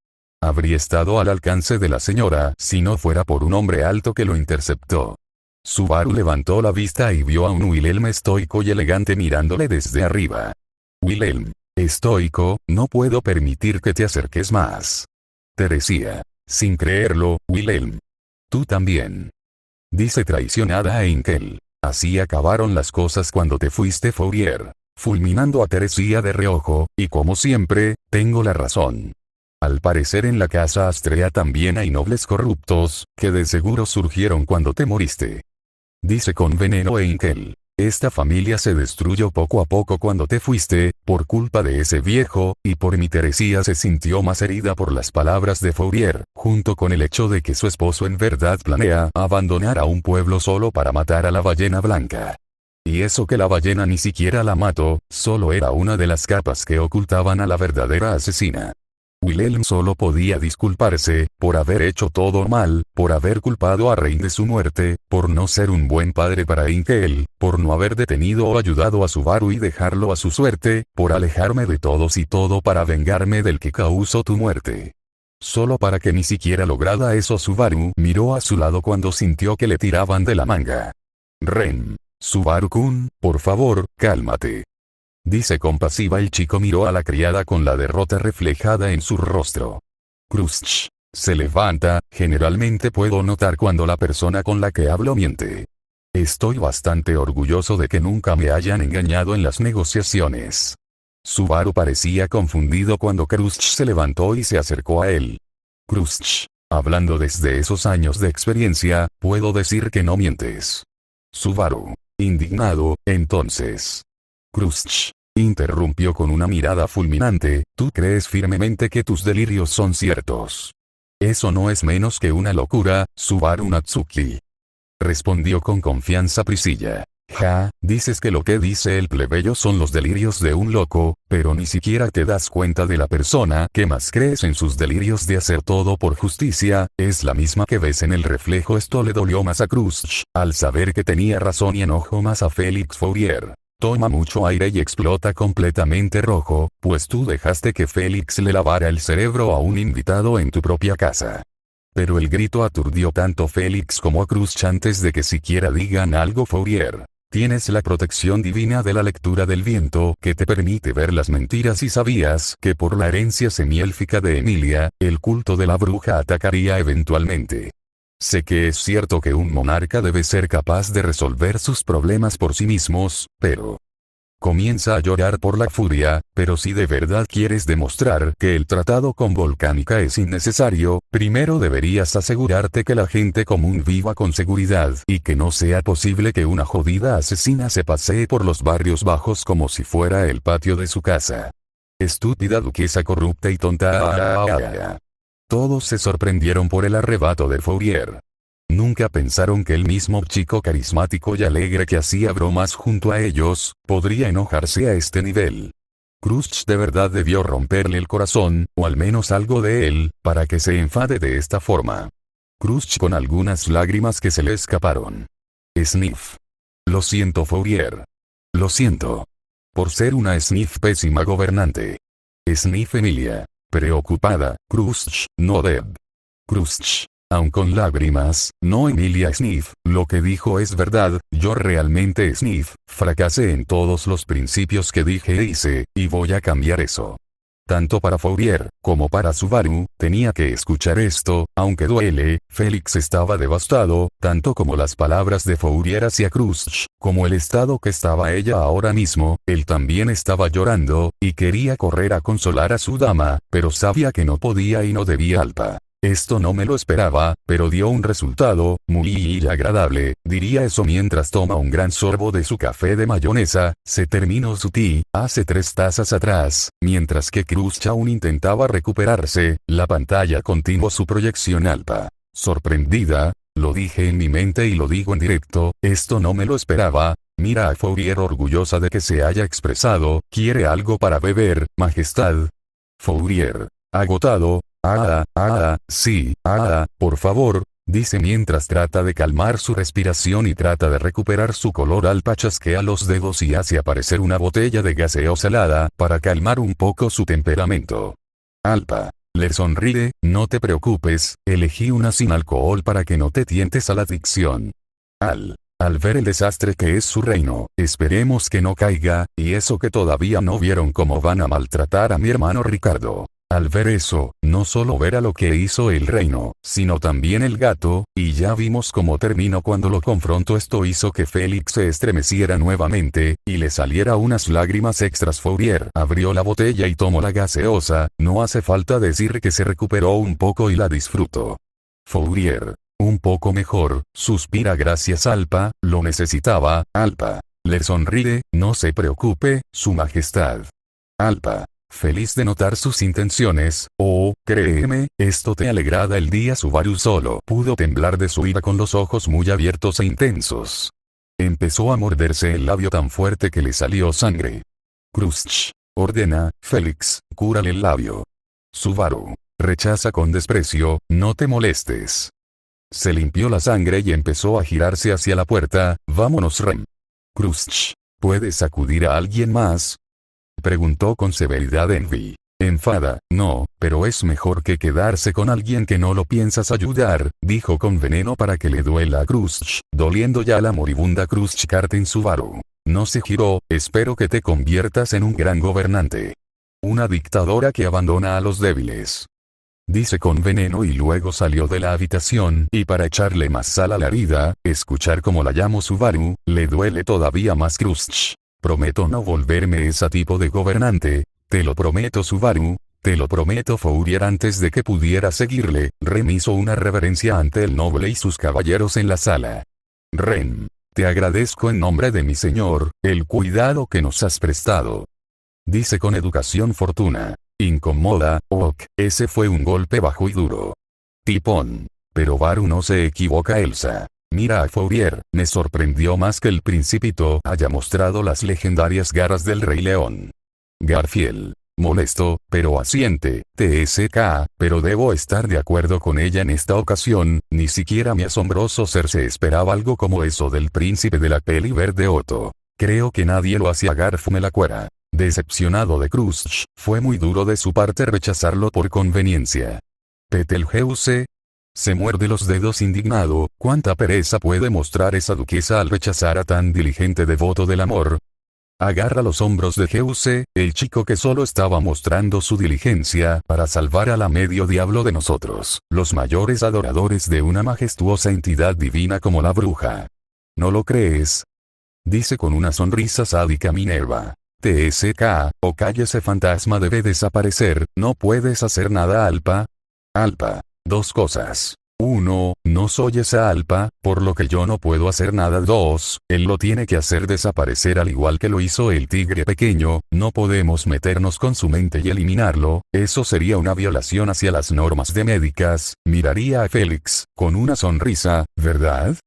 Habría estado al alcance de la señora si no fuera por un hombre alto que lo interceptó. Subaru levantó la vista y vio a un Wilhelm estoico y elegante mirándole desde arriba. Wilhelm, estoico, no puedo permitir que te acerques más. Teresía, sin creerlo, Wilhelm. Tú también. Dice traicionada a Heinkel. Así acabaron las cosas cuando te fuiste. Fourier, fulminando a Teresía de reojo, y como siempre, tengo la razón. Al parecer en la casa Astrea también hay nobles corruptos, que de seguro surgieron cuando te moriste. Dice con veneno Heinkel. Esta familia se destruyó poco a poco cuando te fuiste, por culpa de ese viejo, y por mi. Teresía se sintió más herida por las palabras de Fourier, junto con el hecho de que su esposo en verdad planea abandonar a un pueblo solo para matar a la ballena blanca. Y eso que la ballena ni siquiera la mató, solo era una de las capas que ocultaban a la verdadera asesina. Wilhelm solo podía disculparse, por haber hecho todo mal, por haber culpado a Rein de su muerte, por no ser un buen padre para Heinkel, por no haber detenido o ayudado a Subaru y dejarlo a su suerte, por alejarme de todos y todo para vengarme del que causó tu muerte. Solo para que ni siquiera lograra eso. Subaru miró a su lado cuando sintió que le tiraban de la manga. Ren, Subaru-kun, por favor, cálmate. Dice compasiva. El chico miró a la criada con la derrota reflejada en su rostro. Crush se levanta. Generalmente puedo notar cuando la persona con la que hablo miente. Estoy bastante orgulloso de que nunca me hayan engañado en las negociaciones. Subaru parecía confundido cuando Crush se levantó y se acercó a él. Crush, hablando desde esos años de experiencia, puedo decir que no mientes. Subaru, indignado, entonces. Crush interrumpió con una mirada fulminante: ¿tú crees firmemente que tus delirios son ciertos? Eso no es menos que una locura, Subaru Natsuki. Respondió con confianza Priscilla. Ja, dices que lo que dice el plebeyo son los delirios de un loco, pero ni siquiera te das cuenta de la persona que más crees en sus delirios de hacer todo por justicia, es la misma que ves en el reflejo. Esto le dolió más a Crush, al saber que tenía razón, y enojó más a Félix Fourier. Toma mucho aire y explota completamente rojo, pues tú dejaste que Félix le lavara el cerebro a un invitado en tu propia casa. Pero el grito aturdió tanto a Félix como a Crush antes de que siquiera digan algo. Fourier, tienes la protección divina de la lectura del viento que te permite ver las mentiras, y sabías que por la herencia semiélfica de Emilia, el culto de la bruja atacaría eventualmente. Sé que es cierto que un monarca debe ser capaz de resolver sus problemas por sí mismos, pero... Comienza a llorar por la furia, pero si de verdad quieres demostrar que el tratado con Volcánica es innecesario, primero deberías asegurarte que la gente común viva con seguridad y que no sea posible que una jodida asesina se pasee por los barrios bajos como si fuera el patio de su casa. Estúpida duquesa corrupta y tonta. Todos se sorprendieron por el arrebato de Fourier. Nunca pensaron que el mismo chico carismático y alegre que hacía bromas junto a ellos, podría enojarse a este nivel. Crush de verdad debió romperle el corazón, o al menos algo de él, para que se enfade de esta forma. Crush con algunas lágrimas que se le escaparon. Sniff. Lo siento Fourier. Lo siento. por ser una Sniff pésima gobernante. Sniff Emilia. Preocupada, Crush, no Deb. Crush. Aun con lágrimas, no Emilia Sniff, lo que dijo es verdad, yo realmente Sniff, fracasé en todos los principios que dije e hice, y voy a cambiar eso. Tanto para Fourier, como para Subaru, tenía que escuchar esto, aunque duele, Félix estaba devastado, tanto como las palabras de Fourier hacia Crush, como el estado que estaba ella ahora mismo, él también estaba llorando, y quería correr a consolar a su dama, pero sabía que no podía y no debía Alpa. Esto no me lo esperaba, pero dio un resultado, muy agradable, diría eso mientras toma un gran sorbo de su café de mayonesa, se terminó su té, hace 3 tazas atrás, mientras que Crush aún intentaba recuperarse, la pantalla continuó su proyección Alpa. Sorprendida, lo dije en mi mente y lo digo en directo, esto no me lo esperaba, mira a Fourier orgullosa de que se haya expresado, ¿quiere algo para beber, majestad? Fourier, agotado, sí, por favor, dice mientras trata de calmar su respiración y trata de recuperar su color. Alpa chasquea los dedos y hace aparecer una botella de gaseosa helada para calmar un poco su temperamento. Alpa le sonríe, no te preocupes, elegí una sin alcohol para que no te tientes a la adicción. Al ver el desastre que es su reino, esperemos que no caiga, y eso que todavía no vieron cómo van a maltratar a mi hermano Ricardo. Al ver eso, no solo ver a lo que hizo el reino, sino también el gato, y ya vimos cómo terminó cuando lo confrontó. Esto hizo que Félix se estremeciera nuevamente, y le saliera unas lágrimas extras. Fourier abrió la botella y tomó la gaseosa, no hace falta decir que se recuperó un poco y la disfrutó. Fourier, un poco mejor, suspira gracias Alpa, lo necesitaba, Alpa. Le sonríe, no se preocupe, su majestad. Alpa. Feliz de notar sus intenciones, créeme, esto te alegrará el día. Subaru solo pudo temblar de su ira con los ojos muy abiertos e intensos. Empezó a morderse el labio tan fuerte que le salió sangre. Crush, ordena, Félix, cúrale el labio. Subaru, rechaza con desprecio, no te molestes. Se limpió la sangre y empezó a girarse hacia la puerta, vámonos Rem. Crush, ¿puedes acudir a alguien más? Preguntó con severidad Envy. Enfada, no, pero es mejor que quedarse con alguien que no lo piensas ayudar, dijo con veneno para que le duela a Crush, doliendo ya la moribunda Crush Carten. Subaru. No se giró, espero que te conviertas en un gran gobernante. Una dictadora que abandona a los débiles. Dice con veneno y luego salió de la habitación y para echarle más sal a la herida, escuchar como la llamo Subaru, le duele todavía más. Crush. Prometo no volverme ese tipo de gobernante, te lo prometo Subaru, te lo prometo. Fourier antes de que pudiera seguirle, Rem hizo una reverencia ante el noble y sus caballeros en la sala. Rem, te agradezco en nombre de mi señor, el cuidado que nos has prestado. Dice con educación Fortuna. Incomoda, ese fue un golpe bajo y duro. Tipón. Pero Baru no se equivoca. Elsa. Mira a Fourier, me sorprendió más que el Principito haya mostrado las legendarias garras del Rey León. Garfield. Molesto, pero asiente, TSK, pero debo estar de acuerdo con ella en esta ocasión, ni siquiera mi asombroso ser se esperaba algo como eso del príncipe de la peli verde Otto. Creo que nadie lo hacía. Garf me la cuera. Decepcionado de Crush, fue muy duro de su parte rechazarlo por conveniencia. Betelgeuse. Se muerde los dedos indignado, cuánta pereza puede mostrar esa duquesa al rechazar a tan diligente devoto del amor. Agarra los hombros de Geuse, el chico que solo estaba mostrando su diligencia para salvar a la medio diablo de nosotros, los mayores adoradores de una majestuosa entidad divina como la bruja. ¿No lo crees? Dice con una sonrisa sádica Minerva. TSK, cállese fantasma, debe desaparecer, no puedes hacer nada Alpa. Alpa. 2 cosas. 1, no soy esa Alpa, por lo que yo no puedo hacer nada. 2, él lo tiene que hacer desaparecer al igual que lo hizo el tigre pequeño, no podemos meternos con su mente y eliminarlo, eso sería una violación hacia las normas de médicas. Miraría a Félix, con una sonrisa, ¿verdad?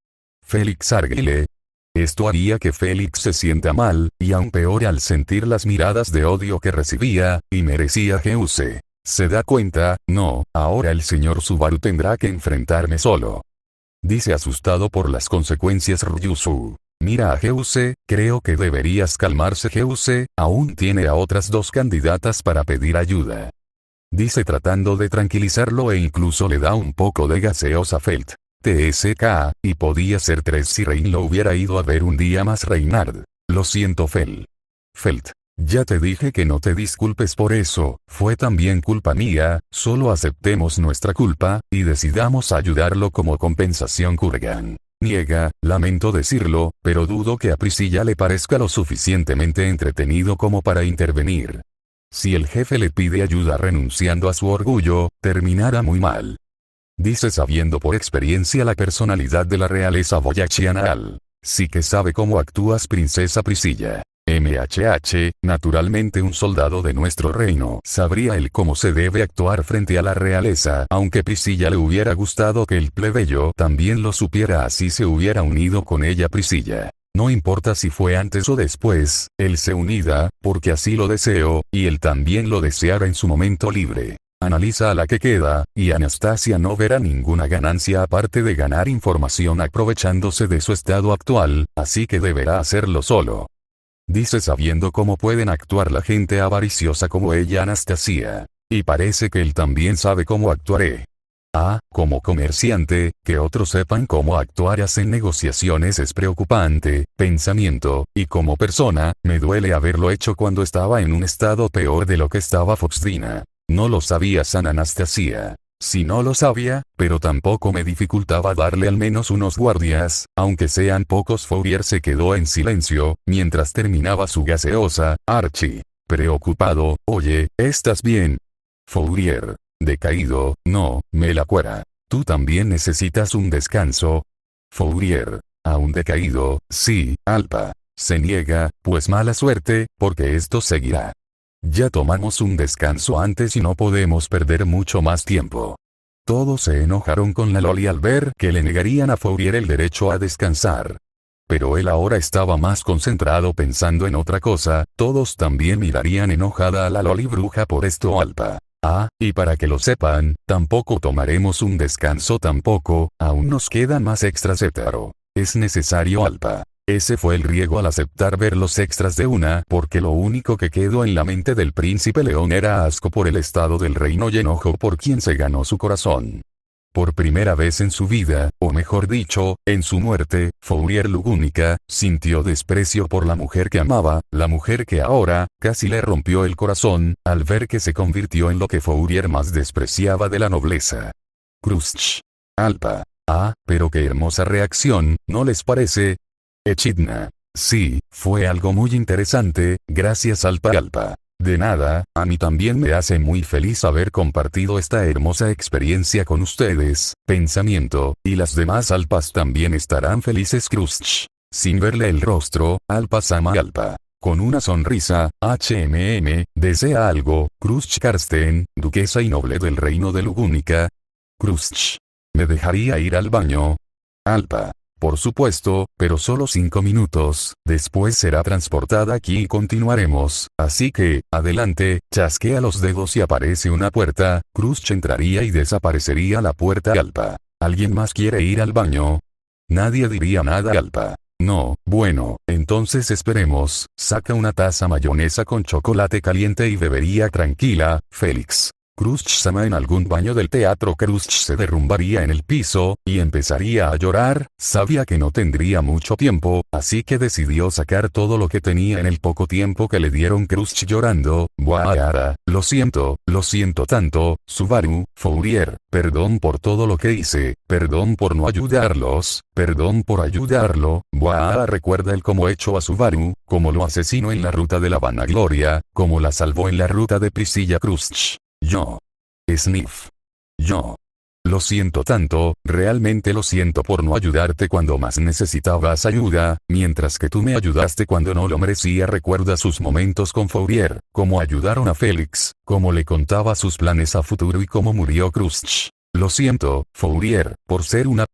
Félix Arguile. Esto haría que Félix se sienta mal, y aún peor al sentir las miradas de odio que recibía, y merecía Geuse. ¿Se da cuenta? No, ahora el señor Subaru tendrá que enfrentarme solo. Dice asustado por las consecuencias Ryusu. Mira a Geuse, creo que deberías calmarse Geuse, aún tiene a otras 2 candidatas para pedir ayuda. Dice tratando de tranquilizarlo e incluso le da un poco de gaseosa Felt. TSK, y podía ser 3 si Rein lo hubiera ido a ver un día más Reinhard. Lo siento Felt. Ya te dije que no te disculpes por eso, fue también culpa mía, solo aceptemos nuestra culpa, y decidamos ayudarlo como compensación Kurgan. Niega, lamento decirlo, pero dudo que a Priscilla le parezca lo suficientemente entretenido como para intervenir. Si el jefe le pide ayuda renunciando a su orgullo, terminará muy mal. Dice sabiendo por experiencia la personalidad de la realeza boyachianal. Sí que sabe cómo actúas princesa Priscilla. MHH, naturalmente un soldado de nuestro reino sabría él cómo se debe actuar frente a la realeza, aunque Priscilla le hubiera gustado que el plebeyo también lo supiera, así se hubiera unido con ella Priscilla. No importa si fue antes o después, él se unida, porque así lo deseo, y él también lo deseará en su momento libre. Analiza a la que queda, y Anastasia no verá ninguna ganancia aparte de ganar información aprovechándose de su estado actual, así que deberá hacerlo solo. Dice sabiendo cómo pueden actuar la gente avariciosa como ella Anastasia. Y parece que él también sabe cómo actuaré. Como comerciante, que otros sepan cómo actuarás en negociaciones es preocupante, pensamiento, y como persona, me duele haberlo hecho cuando estaba en un estado peor de lo que estaba Foxdina. No lo sabía San Anastasia. Si no lo sabía, pero tampoco me dificultaba darle al menos unos guardias, aunque sean pocos. Fourier se quedó en silencio, mientras terminaba su gaseosa. Archie. Preocupado, oye, ¿estás bien? Fourier. Decaído, no, me la cuera. ¿Tú también necesitas un descanso? Fourier. Aún decaído, sí, Alpa. Se niega, pues mala suerte, porque esto seguirá. Ya tomamos un descanso antes y no podemos perder mucho más tiempo. Todos se enojaron con la Loli al ver que le negarían a Fourier el derecho a descansar. Pero él ahora estaba más concentrado pensando en otra cosa. Todos también mirarían enojada a la Loli bruja por esto Alpa. Y para que lo sepan, tampoco tomaremos un descanso tampoco, aún nos quedan más extras hetero. Es necesario Alpa. Ese fue el riego al aceptar ver los extras de una, porque lo único que quedó en la mente del príncipe León era asco por el estado del reino y enojo por quien se ganó su corazón. Por primera vez en su vida, o mejor dicho, en su muerte, Fourier Lugúnica sintió desprecio por la mujer que amaba, la mujer que ahora casi le rompió el corazón, al ver que se convirtió en lo que Fourier más despreciaba de la nobleza. Krusch. Alpa. Pero qué hermosa reacción, ¿no les parece? Echidna. Sí, fue algo muy interesante, gracias Alpa. De nada, a mí también me hace muy feliz haber compartido esta hermosa experiencia con ustedes. Pensamiento, y las demás Alpas también estarán felices. Krusch. Sin verle el rostro, Alpa-sama Alpa. Con una sonrisa, desea algo. Krusch Karsten, duquesa y noble del reino de Lugúnica. Krusch. ¿Me dejaría ir al baño? Alpa. Por supuesto, pero solo 5 minutos, después será transportada aquí y continuaremos, así que, adelante, chasquea los dedos y aparece una puerta. Krusch entraría y desaparecería la puerta. Alpa. ¿Alguien más quiere ir al baño? Nadie diría nada. Alpa. No, bueno, entonces esperemos. Saca una taza mayonesa con chocolate caliente y bebería tranquila. Félix. Krusch-sama en algún baño del teatro. Krusch se derrumbaría en el piso, y empezaría a llorar. Sabía que no tendría mucho tiempo, así que decidió sacar todo lo que tenía en el poco tiempo que le dieron. Krusch llorando. Buah, lo siento tanto, Subaru, Fourier, perdón por todo lo que hice, perdón por no ayudarlos, perdón por ayudarlo. Buah, recuerda el cómo echó a Subaru, cómo lo asesinó en la ruta de la vanagloria, cómo la salvó en la ruta de Priscilla. Krusch. Yo. Sniff. Yo. Lo siento tanto, realmente lo siento por no ayudarte cuando más necesitabas ayuda, mientras que tú me ayudaste cuando no lo merecía. Recuerda sus momentos con Fourier, cómo ayudaron a Félix, cómo le contaba sus planes a futuro y cómo murió Krusch. Lo siento, Fourier, por ser una